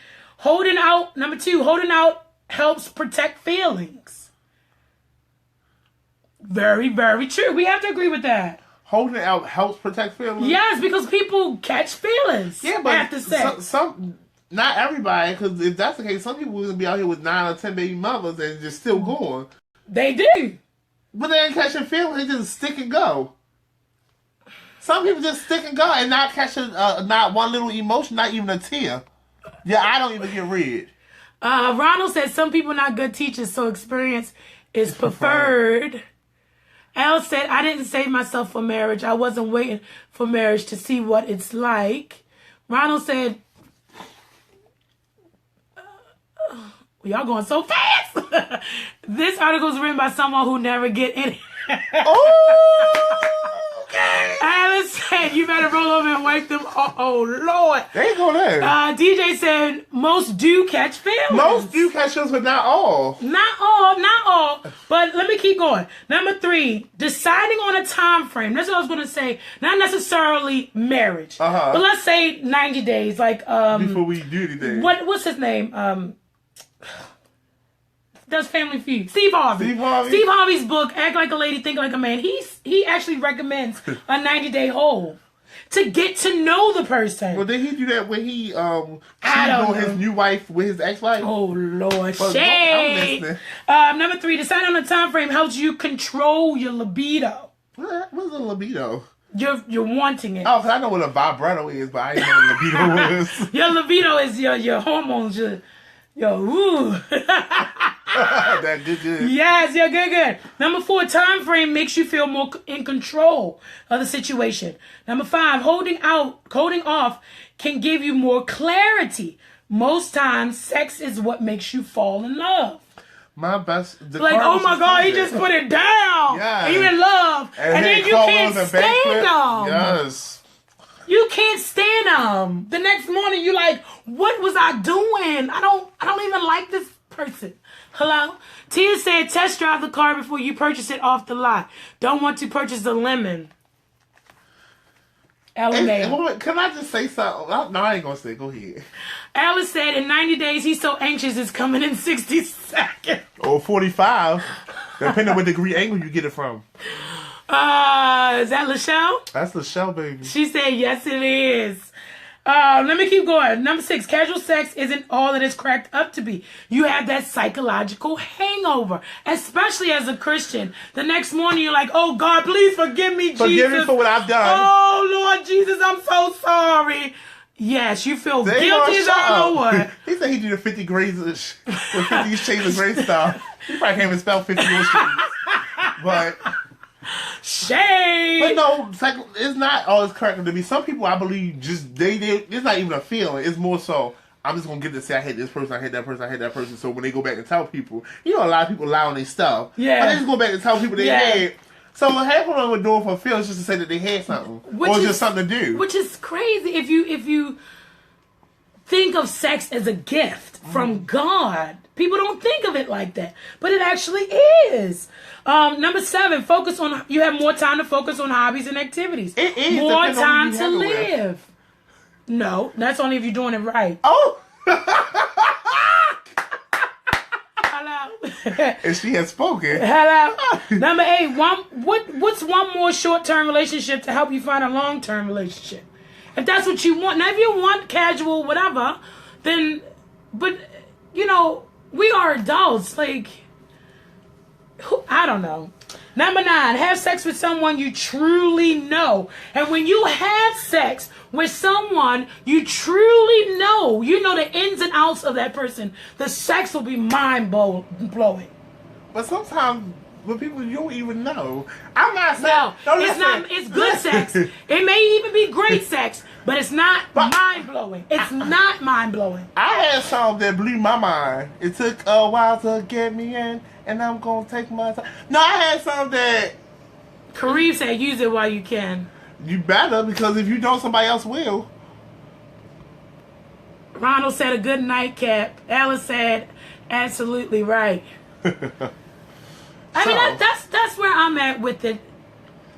Number 2, holding out helps protect feelings. Very, very true. We have to agree with that. Holding out helps protect feelings? Yes, because people catch feelings after sex. Some not everybody, because if that's the case, some people will be out here with 9 or 10 baby mothers and just still going. They do. But they ain't catching feelings. They just stick and go. Some people just stick and go and not catch not one little emotion, not even a tear. Yeah, I don't even get red. Ronald said some people are not good teachers, so experience is preferred. Al said, I didn't save myself for marriage. I wasn't waiting for marriage to see what it's like. Ronald said, y'all going so fast. This article is written by someone who never get any. Okay. Alice said, you better roll over and wipe them. Oh, Lord. They ain't going there. DJ said, most do catch feelings. Most do catch feelings, but not all. Not all. But let me keep going. Number 3, deciding on a time frame. That's what I was going to say. Not necessarily marriage. But let's say 90 days. Like before we do anything. What's his name? Does Family Feud. Steve Harvey. Steve Harvey's book, Act Like a Lady, Think Like a Man. He actually recommends a 90-day hold to get to know the person. Well, did he do that when he cheated on his new wife with his ex-wife? Oh, Lord. Shade. Number 3, deciding on a time frame helps you control your libido. What's a libido? You're wanting it. Oh, because I know what a vibrato is, but I didn't know what libido was. Your libido is your hormones. Ooh. That good. Yes, you're good. Number 4, time frame makes you feel more in control of the situation. Number 5, holding off can give you more clarity. Most times, sex is what makes you fall in love. My best. Like, oh my God, he just put it down. Yeah. And you're in love, and then you can't stand them. Yes. You can't stand them. The next morning, you're like, what was I doing? I don't even like this person. Hello? Tia said, test drive the car before you purchase it off the lot. Don't want to purchase a lemon. Can I just say something? No, I ain't going to say. Go ahead. Alice said, in 90 days, he's so anxious it's coming in 60 seconds. Or 45. Depending on what degree angle you get it from. Is that Lachelle? That's Lachelle, baby. She said, yes, it is. Let me keep going. Number 6, casual sex isn't all that it's cracked up to be. You have that psychological hangover, especially as a Christian. The next morning, you're like, oh, God, please forgive me, Jesus. Forgive me for what I've done. Oh, Lord Jesus, I'm so sorry. Yes, you feel guilty as I don't know what. He said he did a 50 Shades of Grey style. He probably can't even spell 50 shades. But Shade. But no, it's not always correct to be. Some people, I believe, just they it's not even a feeling. It's more so, I'm just gonna get to say I hate this person, I hate that person, I hate that person. So when they go back and tell people, a lot of people lie on their stuff. Yeah. But they just go back and tell people they hate. So half of them were doing for feelings just to say that they had something, or just something to do. Which is crazy if you think of sex as a gift from God. People don't think of it like that, but it actually is. Number 7, you have more time to focus on hobbies and activities. It is more time to live. With. No, that's only if you're doing it right. Oh. Hello. And she has spoken. Hello. Number 8. What's one more short-term relationship to help you find a long-term relationship? If that's what you want. Now, if you want casual, whatever, then, but, we are adults. Like, I don't know. Number 9, have sex with someone you truly know. And when you have sex with someone you truly know, you know the ins and outs of that person, the sex will be mind-blowing. But sometimes with people you don't even know. I'm not saying... No, it's not. It's good sex. It may even be great sex, but it's not mind-blowing. It's not mind-blowing. I had something that blew my mind. It took a while to get me in, and I'm going to take my time. No, I had something that... Kareem said, use it while you can. You better, because if you don't, somebody else will. Ronald said a good nightcap. Alice said, absolutely right. I mean, that's where I'm at with it.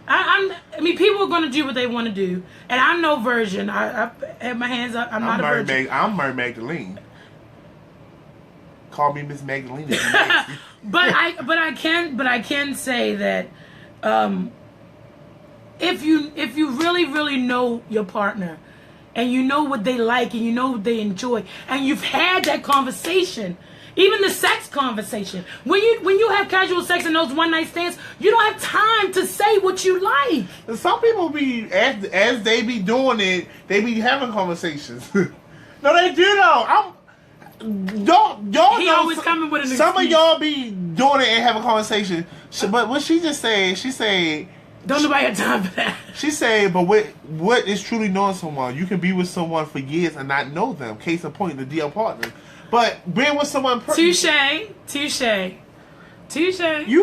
I mean, people are going to do what they want to do, and I'm no virgin. I have my hands up. I'm not a virgin. I'm Mary Magdalene. Call me Miss Magdalene. but I can say that if you really know your partner, and you know what they like, and you know what they enjoy, and you've had that conversation. Even the sex conversation. When you have casual sex and those one night stands, you don't have time to say what you like. Some people be as they be doing it, they be having conversations. No, they do though. Y'all he always coming with an excuse. Some of y'all be doing it and having a conversation. But what she just said, she said, don't nobody have time for that. She said, but what is truly knowing someone? You can be with someone for years and not know them. Case in point, the deal partner. But being with someone... Touche. You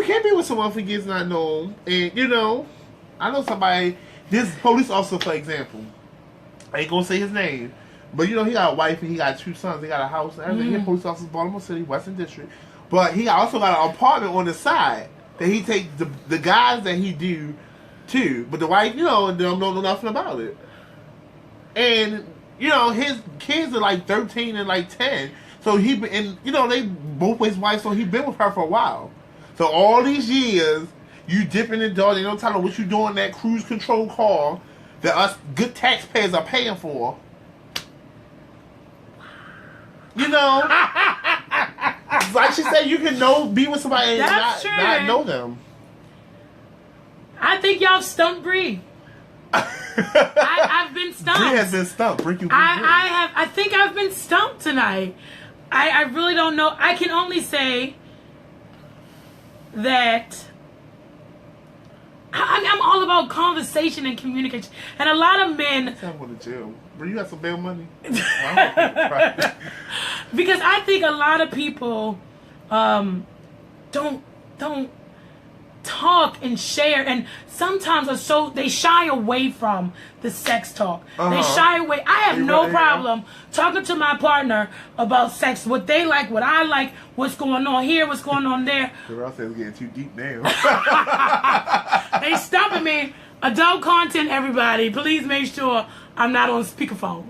can be with someone for years and not know them. And, I know somebody... This police officer, for example. I ain't gonna say his name. But, he got a wife and he got 2 sons. They got a house and everything. He's a police officer in Baltimore City, Western District. But he also got an apartment on the side that he takes the guys that he do to. But the wife, they don't know nothing about it. And, his kids are like 13 and like 10. So they both his wife, so he been with her for a while. So all these years, you dipping in dollars, they don't tell her what you doing in that cruise control car that us good taxpayers are paying for. Like she said, you can be with somebody and not know them. I think y'all stumped Bree. I've been stumped. Bree has been stumped. Brinky I think I've been stumped tonight. I really don't know. I can only say that I'm all about conversation and communication. And a lot of men... I'm going to jail. Bro, you got some bail money? Because I think a lot of people don't talk and share, and sometimes they shy away from the sex talk. They shy away. I have no problem talking to my partner about sex, what they like, what I like, what's going on here, what's going on there. The Ross says getting too deep now. They stumping me. Adult content, everybody. Please make sure I'm not on speakerphone.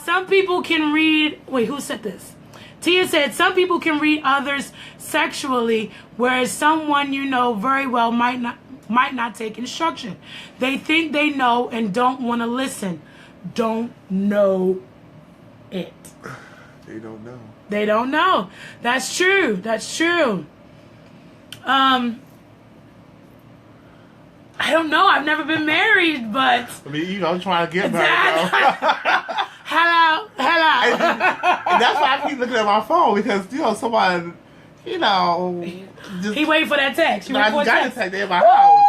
Some people can read. Wait, who said this? Tia said, some people can read others sexually, whereas someone very well might not take instruction. They think they know and don't want to listen. Don't know it. They don't know. They don't know. That's true. That's true. I don't know. I've never been married, but... I mean, I'm trying to get married, Hello. And that's why I keep looking at my phone, because, somebody you know, he waiting for that text. I got a text in my house.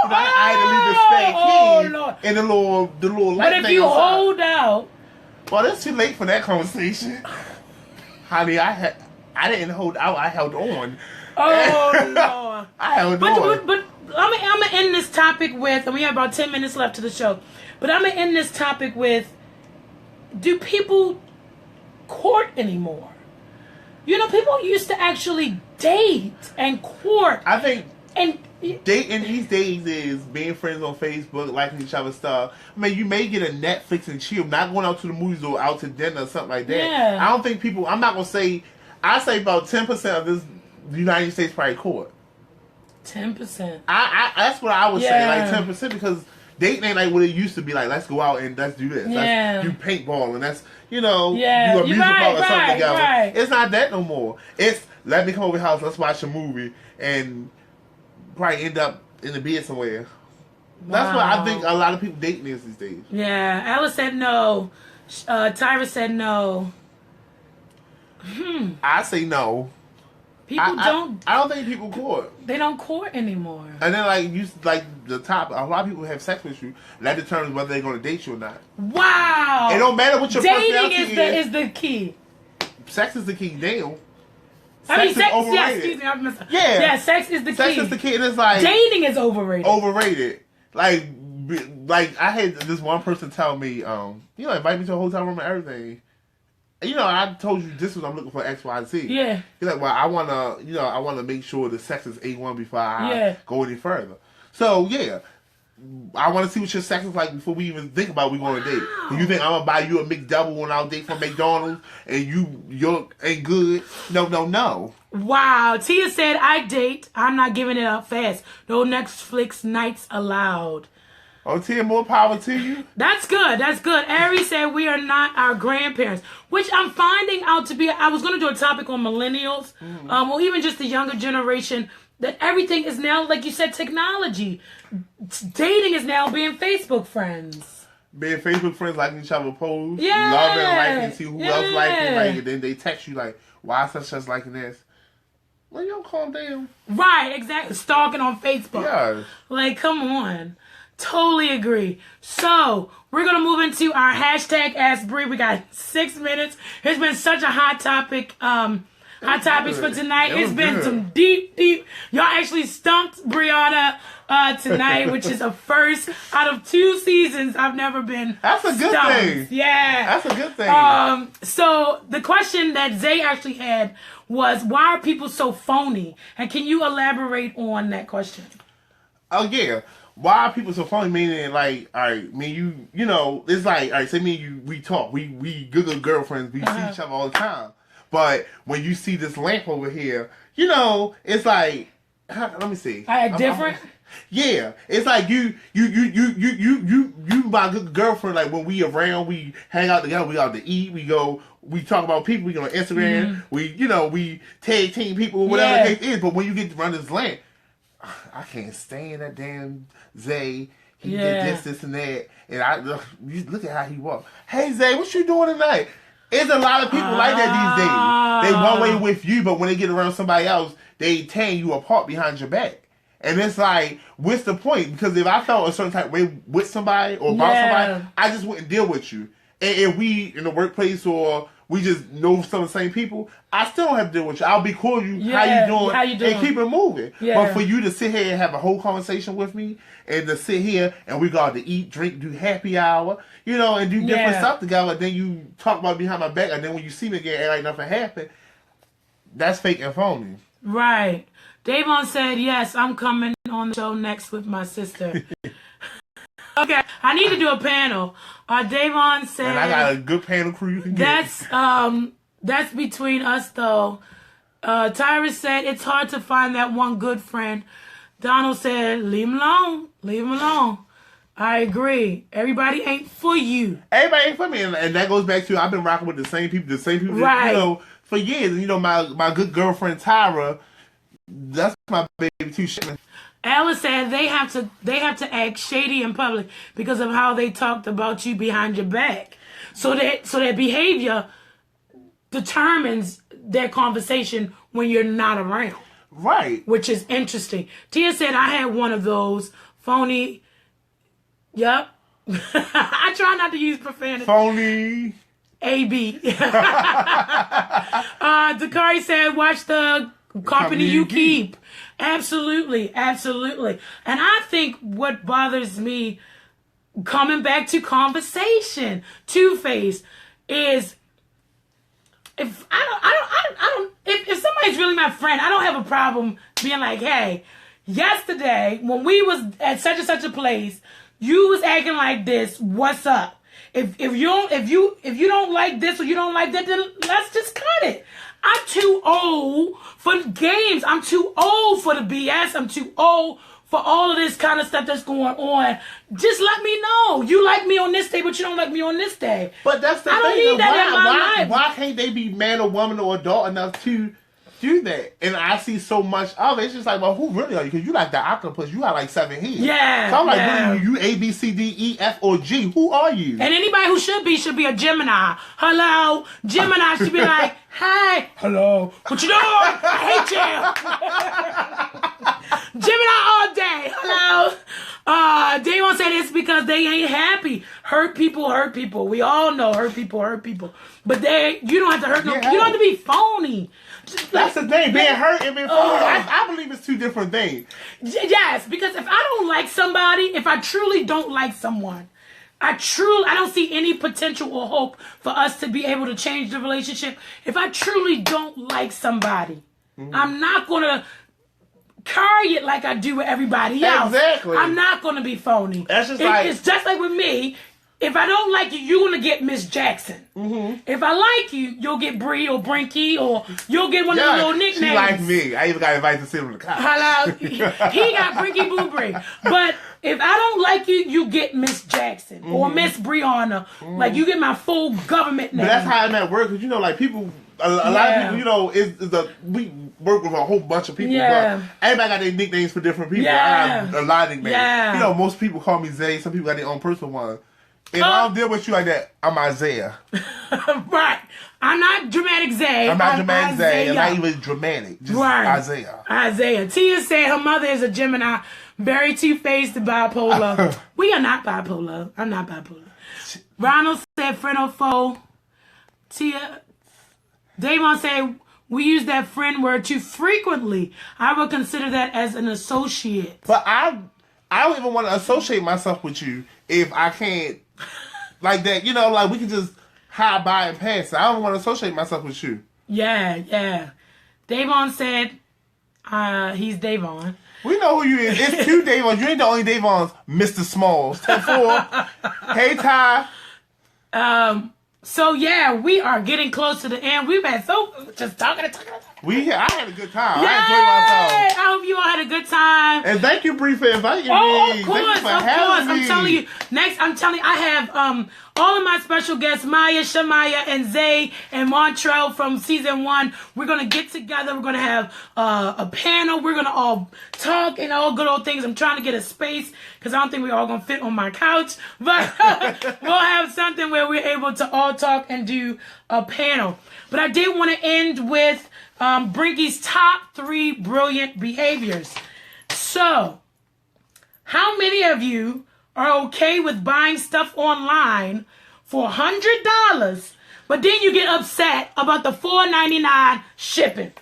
You know, I had to leave the spare key Lord. and the little light. But if you hold out, well, it's too late for that conversation, honey. I didn't hold out. I held on. Oh Lord. I held on. But I'm gonna end this topic with, and we have about 10 minutes left to the show. But I'm gonna end this topic with: do people court anymore? You know, people used to actually date and court. I think and dating these days is being friends on Facebook, liking each other's stuff. I mean, you may get a Netflix and chill, not going out to the movies or out to dinner or something like that. Yeah. I don't think people. I'm not gonna say. I say about 10% of this United States probably court. 10%. I that's what I would say, like 10%, because dating ain't like what it used to be. Like, let's go out and let's do this. Yeah. Let's do paintball and that's, you know, yeah. do a music ball or something together. Right. It's not that no more. It's let me come over your house, let's watch a movie, and probably end up in the bed somewhere. Wow. That's what I think a lot of people dating is these days. Yeah. Alice said no. Tyra said no. I say no. People don't. I don't think people court. They don't court anymore. And then the top. A lot of people have sex with you. That determines whether they're going to date you or not. Wow. It don't matter what your personality is. Dating is the key. Sex is the key. Damn. Sex is overrated. Yeah, excuse me. Yeah, sex is the key. Sex is the key. And it's like dating is overrated. Overrated. Like I had this one person tell me, invite me to a hotel room and everything. You know, I told you this was I'm looking for X, Y, Z. Yeah. He's like, well, I wanna make sure the sex is A1 before I go any further. So yeah, I want to see what your sex is like before we even think about we going to date. Do you think I'm gonna buy you a McDouble when I'll date from McDonald's and you ain't good? No. Wow. Tia said, I date. I'm not giving it up fast. No Netflix nights allowed. Oh, Tia, more power to you. That's good. Ari said we are not our grandparents, which I'm finding out to be. I was going to do a topic on millennials, or even just the younger generation. That everything is now, like you said, technology. Dating is now being Facebook friends. Being Facebook friends, liking each other posts, yeah, loving, liking, see who else liking, like, and then they text you like, "Why such liking this?" Well, you don't calm down. Right, exactly. Stalking on Facebook. Yeah. Like, come on. Totally agree. So, we're going to move into our hashtag Ask Bri. We got 6 minutes. It's been such a hot topic. Hot topics for tonight. It's been some deep. Y'all actually stumped Brianna tonight, which is a first out of 2 seasons. I've never been That's a good stumped. thing. Yeah. That's a good thing. So, the question that Zay actually had was, why are people so phony? And can you elaborate on that question? Oh, yeah. Why are people so phony? Meaning, like, all right, me and you know, it's like, all right, say me and you, we talk. We good girlfriends. We see each other all the time. But when you see this lamp over here, you know, it's like, let me see. Different? Yeah. It's like you my good girlfriend, like when we around, we hang out together, we out to eat, we talk about people, we go on Instagram, we tag team people, whatever the case is. But when you get to run this lamp, I can't stand that damn Zay. He did this, and that. And you look at how he walks. Hey, Zay, what you doing tonight? There's a lot of people like that these days. They one way with you, but when they get around somebody else, they tearing you apart behind your back. And it's like, what's the point? Because if I felt a certain type of way with somebody or about somebody, I just wouldn't deal with you. And if we in the workplace or we just know some of the same people, I still don't have to deal with you. I'll be cool with you. How you doing? And keep it moving. Yeah. But for you to sit here and have a whole conversation with me and to sit here and we got to eat, drink, do happy hour, and do different stuff together, and then you talk about behind my back, and then when you see me again, act like nothing happened, that's fake and phony. Right. Davon said, yes, I'm coming on the show next with my sister. Okay, I need to do a panel. Davon said... And I got a good panel crew you can get. That's between us, though. Tyra said, it's hard to find that one good friend. Donald said, leave him alone. Leave him alone. I agree. Everybody ain't for you. Everybody ain't for me. And that goes back to, I've been rocking with the same people right. that, for years. My good girlfriend, Tyra, that's my baby too. Alice said they have to act shady in public because of how they talked about you behind your back. So that behavior determines their conversation when you're not around. Right. Which is interesting. Tia said, I had one of those. Phony. Yep. I try not to use profanity. Phony. AB. Dakari said, watch the company you keep. Absolutely. Absolutely. And I think what bothers me, coming back to conversation, Two-Face, is if if somebody's really my friend, I don't have a problem being like, hey, yesterday when we was at such and such a place, you was acting like this. What's up? If you don't like this or you don't like that, then let's just cut it. I'm too old for games. I'm too old for the BS. I'm too old for all of this kind of stuff that's going on. Just let me know. You like me on this day, but you don't like me on this day. But that's the thing. I don't need that in my life. Why can't they be man or woman or adult enough to do that? And I see so much of it. It's just like, well, who really are you? Because you like the octopus. You got like 7 heads. Yeah. So I'm like, what are you? A, B, C, D, E, F, or G? Who are you? And anybody who should be a Gemini. Hello. Gemini should be like, hi. Hello. What you doing? I hate you. Gemini all day. Hello. They won't say this because they ain't happy. Hurt people hurt people. We all know hurt people hurt people. But you don't have to hurt no. You don't have to be phony. That's the thing. Being hurt and being phony. I believe it's two different things. Yes, because if I don't like somebody, if I truly don't like someone, I don't see any potential or hope for us to be able to change the relationship. If I truly don't like somebody, I'm not going to carry it like I do with everybody else. Exactly. I'm not going to be phony. That's just It's just like with me. If I don't like you, you're going to get Miss Jackson. Mm-hmm. If I like you, you'll get Bree or Brinky, or you'll get one of the little nicknames. She like me. I even got invited to sit on the couch. Hello. He got Brinkyboobri. But if I don't like you, you get Miss Jackson or Miss Brianna. Like, you get my full government name. But that's how I'm at work, because, like, people... A lot of people, we work with a whole bunch of people. Yeah. But everybody got their nicknames for different people. Yeah. I have a lot of nicknames. Yeah. Most people call me Zay. Some people got their own personal one. If I don't deal with you like that, I'm Isaiah. Right. I'm not dramatic Zay. I'm not dramatic Zay. I'm not even dramatic. Just Isaiah. Isaiah. Tia said her mother is a Gemini, very two-faced, bipolar. We are not bipolar. I'm not bipolar. Ronald said friend or foe. Tia... Davon said, we use that friend word too frequently. I would consider that as an associate. But I don't even want to associate myself with you if I can't, like that. Like we can just hide by and pass. I don't want to associate myself with you. Yeah. Davon said, he's Davon. We know who you is. It's two Davons. You ain't the only Davons, Mr. Smalls. 10-4. Hey, Ty. So yeah, we are getting close to the end. We've been just talking. I had a good time. Yay! I enjoyed myself. I hope you all had a good time. And thank you, Bree, for inviting me. Of course. I'm telling you. Next, I have all of my special guests, Maya, Shamaya, and Zay, and Montrell from season 1. We're gonna get together. We're gonna have a panel. We're gonna all talk and all good old things. I'm trying to get a space because I don't think we're all gonna fit on my couch, but we'll have something where we're able to all talk and do a panel. But I did want to end with Brinky's top 3 brilliant behaviors. So, how many of you are okay with buying stuff online for $100, but then you get upset about the $4.99 shipping?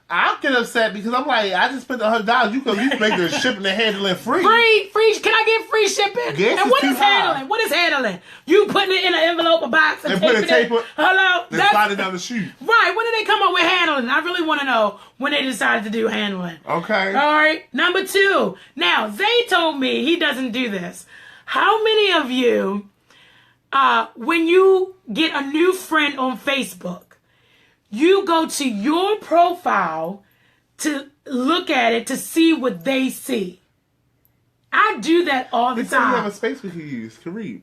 I'll get upset because I'm like, I just spent $100. You can at least make the shipping and handling free. Free. Can I get free shipping? Yes, and what is handling? What is handling? You putting it in an envelope, a box, and put a tape. Hello. Then slide it down the chute. Right. When did they come up with handling? I really want to know when they decided to do handling. Okay. All right. Number 2. Now, Zay told me he doesn't do this. How many of you, when you get a new friend on Facebook, you go to your profile to look at it to see what they see? I do that all the time. We have a space we can use. Kareem.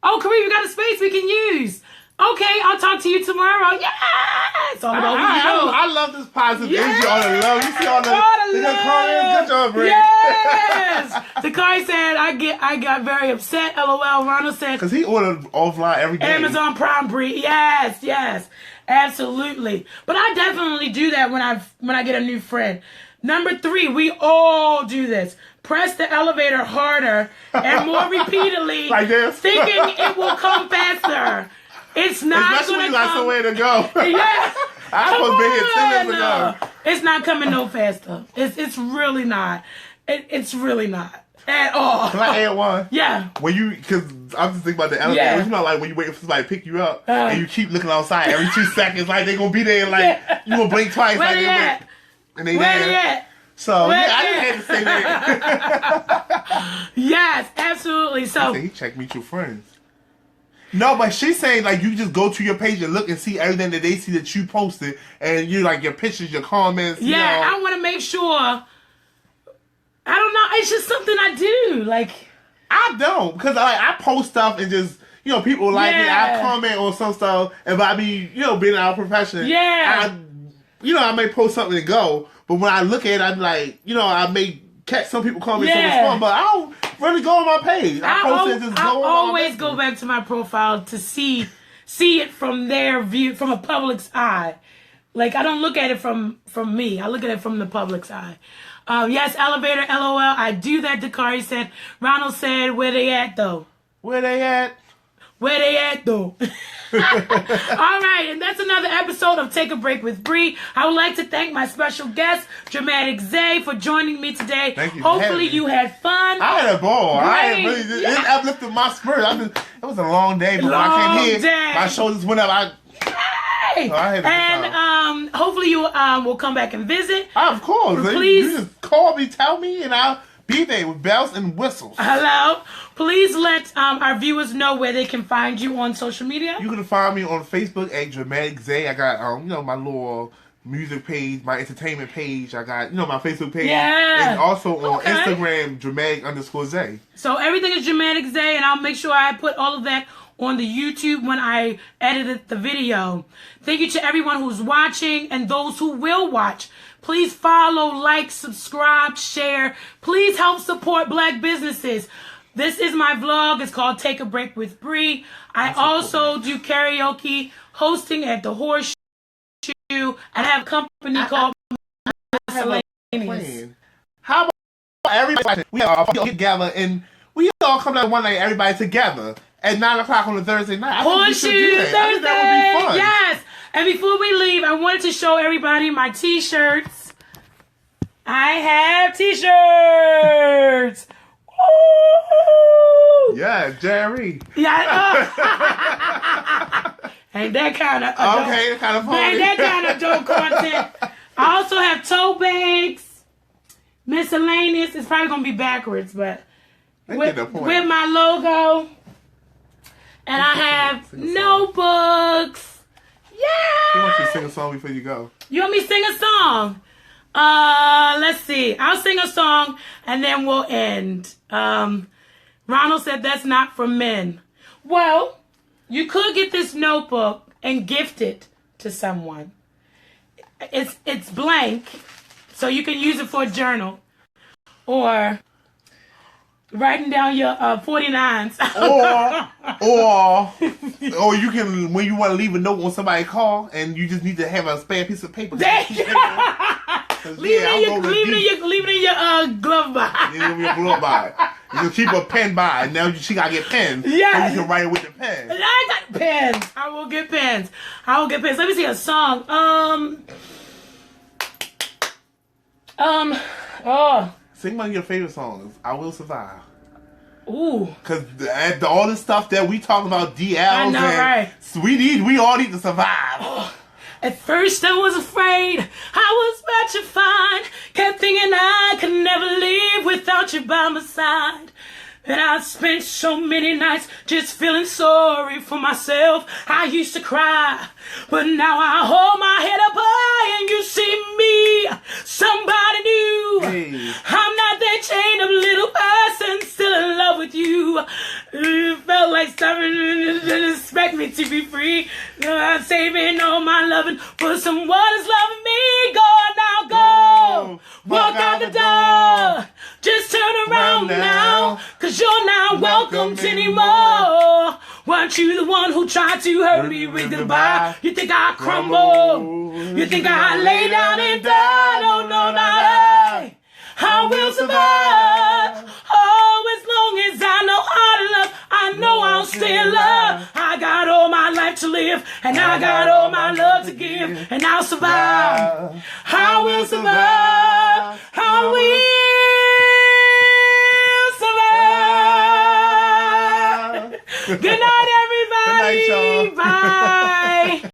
Oh, Kareem, you got a space we can use. Okay, I'll talk to you tomorrow. Yes! I love this positive energy, all the love. You see all the comments. Good job, Bree. Yes! Dakari said, I got very upset. LOL. Ronald said, because he ordered offline every day. Amazon Prime Brie. Yes, absolutely. But I definitely do that when I get a new friend. Number 3, we all do this. Press the elevator harder and more repeatedly, like this, thinking it will come faster. It's not going to come. That's the way to go. Yeah. I was being here 10 minutes ago. It's not coming no faster. It's really not. It's really not at all. Can I add one? Yeah. Because I'm just thinking about the elevator. Yeah. You know, like when you wait for somebody to pick you up and you keep looking outside every 2 seconds, like they're gonna be there, like you gonna blink twice, Where like they at? And they Where there. they at? So Where yeah, I just had to say that. Yes, absolutely. So he checked mutual friends. No, but she's saying like you just go to your page and look and see everything that they see that you posted, and you like your pictures, your comments. Yeah, you know. I want to make sure. I don't know. It's just something I do. Like I don't, because I post stuff and just people like it. I comment on some stuff, and by me being our profession, I may post something and go, but when I look at it, I'm like I may catch some people comments and respond, but I don't really go on my page. I always go back to my profile to see it from their view, from a public's eye. Like I don't look at it from me. I look at it from the public's eye. Yes, elevator, LOL. I do that. Dakari said. Ronald said, where they at though? Where they at? Where they at though? All right, and that's another episode of Take a Break with Bree. I would like to thank my special guest, Dramatic Zay, for joining me today. Thank you. Hopefully you had fun. I had a ball. Great. It uplifted my spirit. It was a long day, but when I came here, my shoulders went up. Hopefully you will come back and visit. Of course. Please. You just call me, tell me, and I'll be there with bells and whistles. Hello. Please let our viewers know where they can find you on social media. You can find me on Facebook at Dramatic Zay. I got my little music page, my entertainment page. I got my Facebook page, and also on Instagram Dramatic_Zay. So everything is Dramatic Zay, and I'll make sure I put all of that on the YouTube when I edited the video. Thank you to everyone who's watching and those who will watch. Please follow, like, subscribe, share. Please help support Black businesses. This is my vlog. It's called Take a Break with Bree. I also do karaoke, hosting at the Horseshoe. I have a company called Miscellaneous. How about everybody? We all get together and we all come down one night, everybody together at 9:00 on a Thursday night. Horseshoe Thursday. That would be fun. Yes. And before we leave, I wanted to show everybody my t-shirts. I have t-shirts. Woo! Yeah, Jerry. Yeah. Ain't that kind of okay? Kind of funny. Ain't that kind of dope content. I also have tote bags, miscellaneous. It's probably gonna be backwards, but with my logo, and I have notebooks. Yeah. I want you to sing a song before you go. You want me to sing a song? Let's see. I'll sing a song and then we'll end. Ronald said that's not for men. Well, you could get this notebook and gift it to someone. It's blank, so you can use it for a journal or writing down your 49s. or you can, when you want to leave a note on somebody's call and you just need to have a spare piece of paper. Leave it in your glove box. Leave it in your glove box. You can keep a pen by. Now she got to get pens. Yes. So you can write it with the pen. I got pens. I will get pens. Let me see a song. Sing one of your favorite songs. I Will Survive. Ooh. Because all the stuff that we talk about, DLs, I know, right? We all need to survive. Oh. At first I was afraid, I was petrified, kept thinking I could never live without you by my side. And I spent so many nights just feeling sorry for myself. I used to cry, but now I hold my head up high and you see me, somebody new. Hey. I'm not that chained up little person still in love with you. It felt like something didn't expect me to be free. I'm saving all my loving for someone who's loving me. Go now, go. Walk out the door. Just turn around now. you're not welcomed anymore. Weren't you the one who tried to hurt me with goodbye? You think I crumble? You think I lay down and die? Oh, no, not I. I will survive. Oh, as long as I know how to love, I know I'll stay in love. I got all my life to live, and I got all my love to give, and I'll survive. I will survive. I will survive. Good night.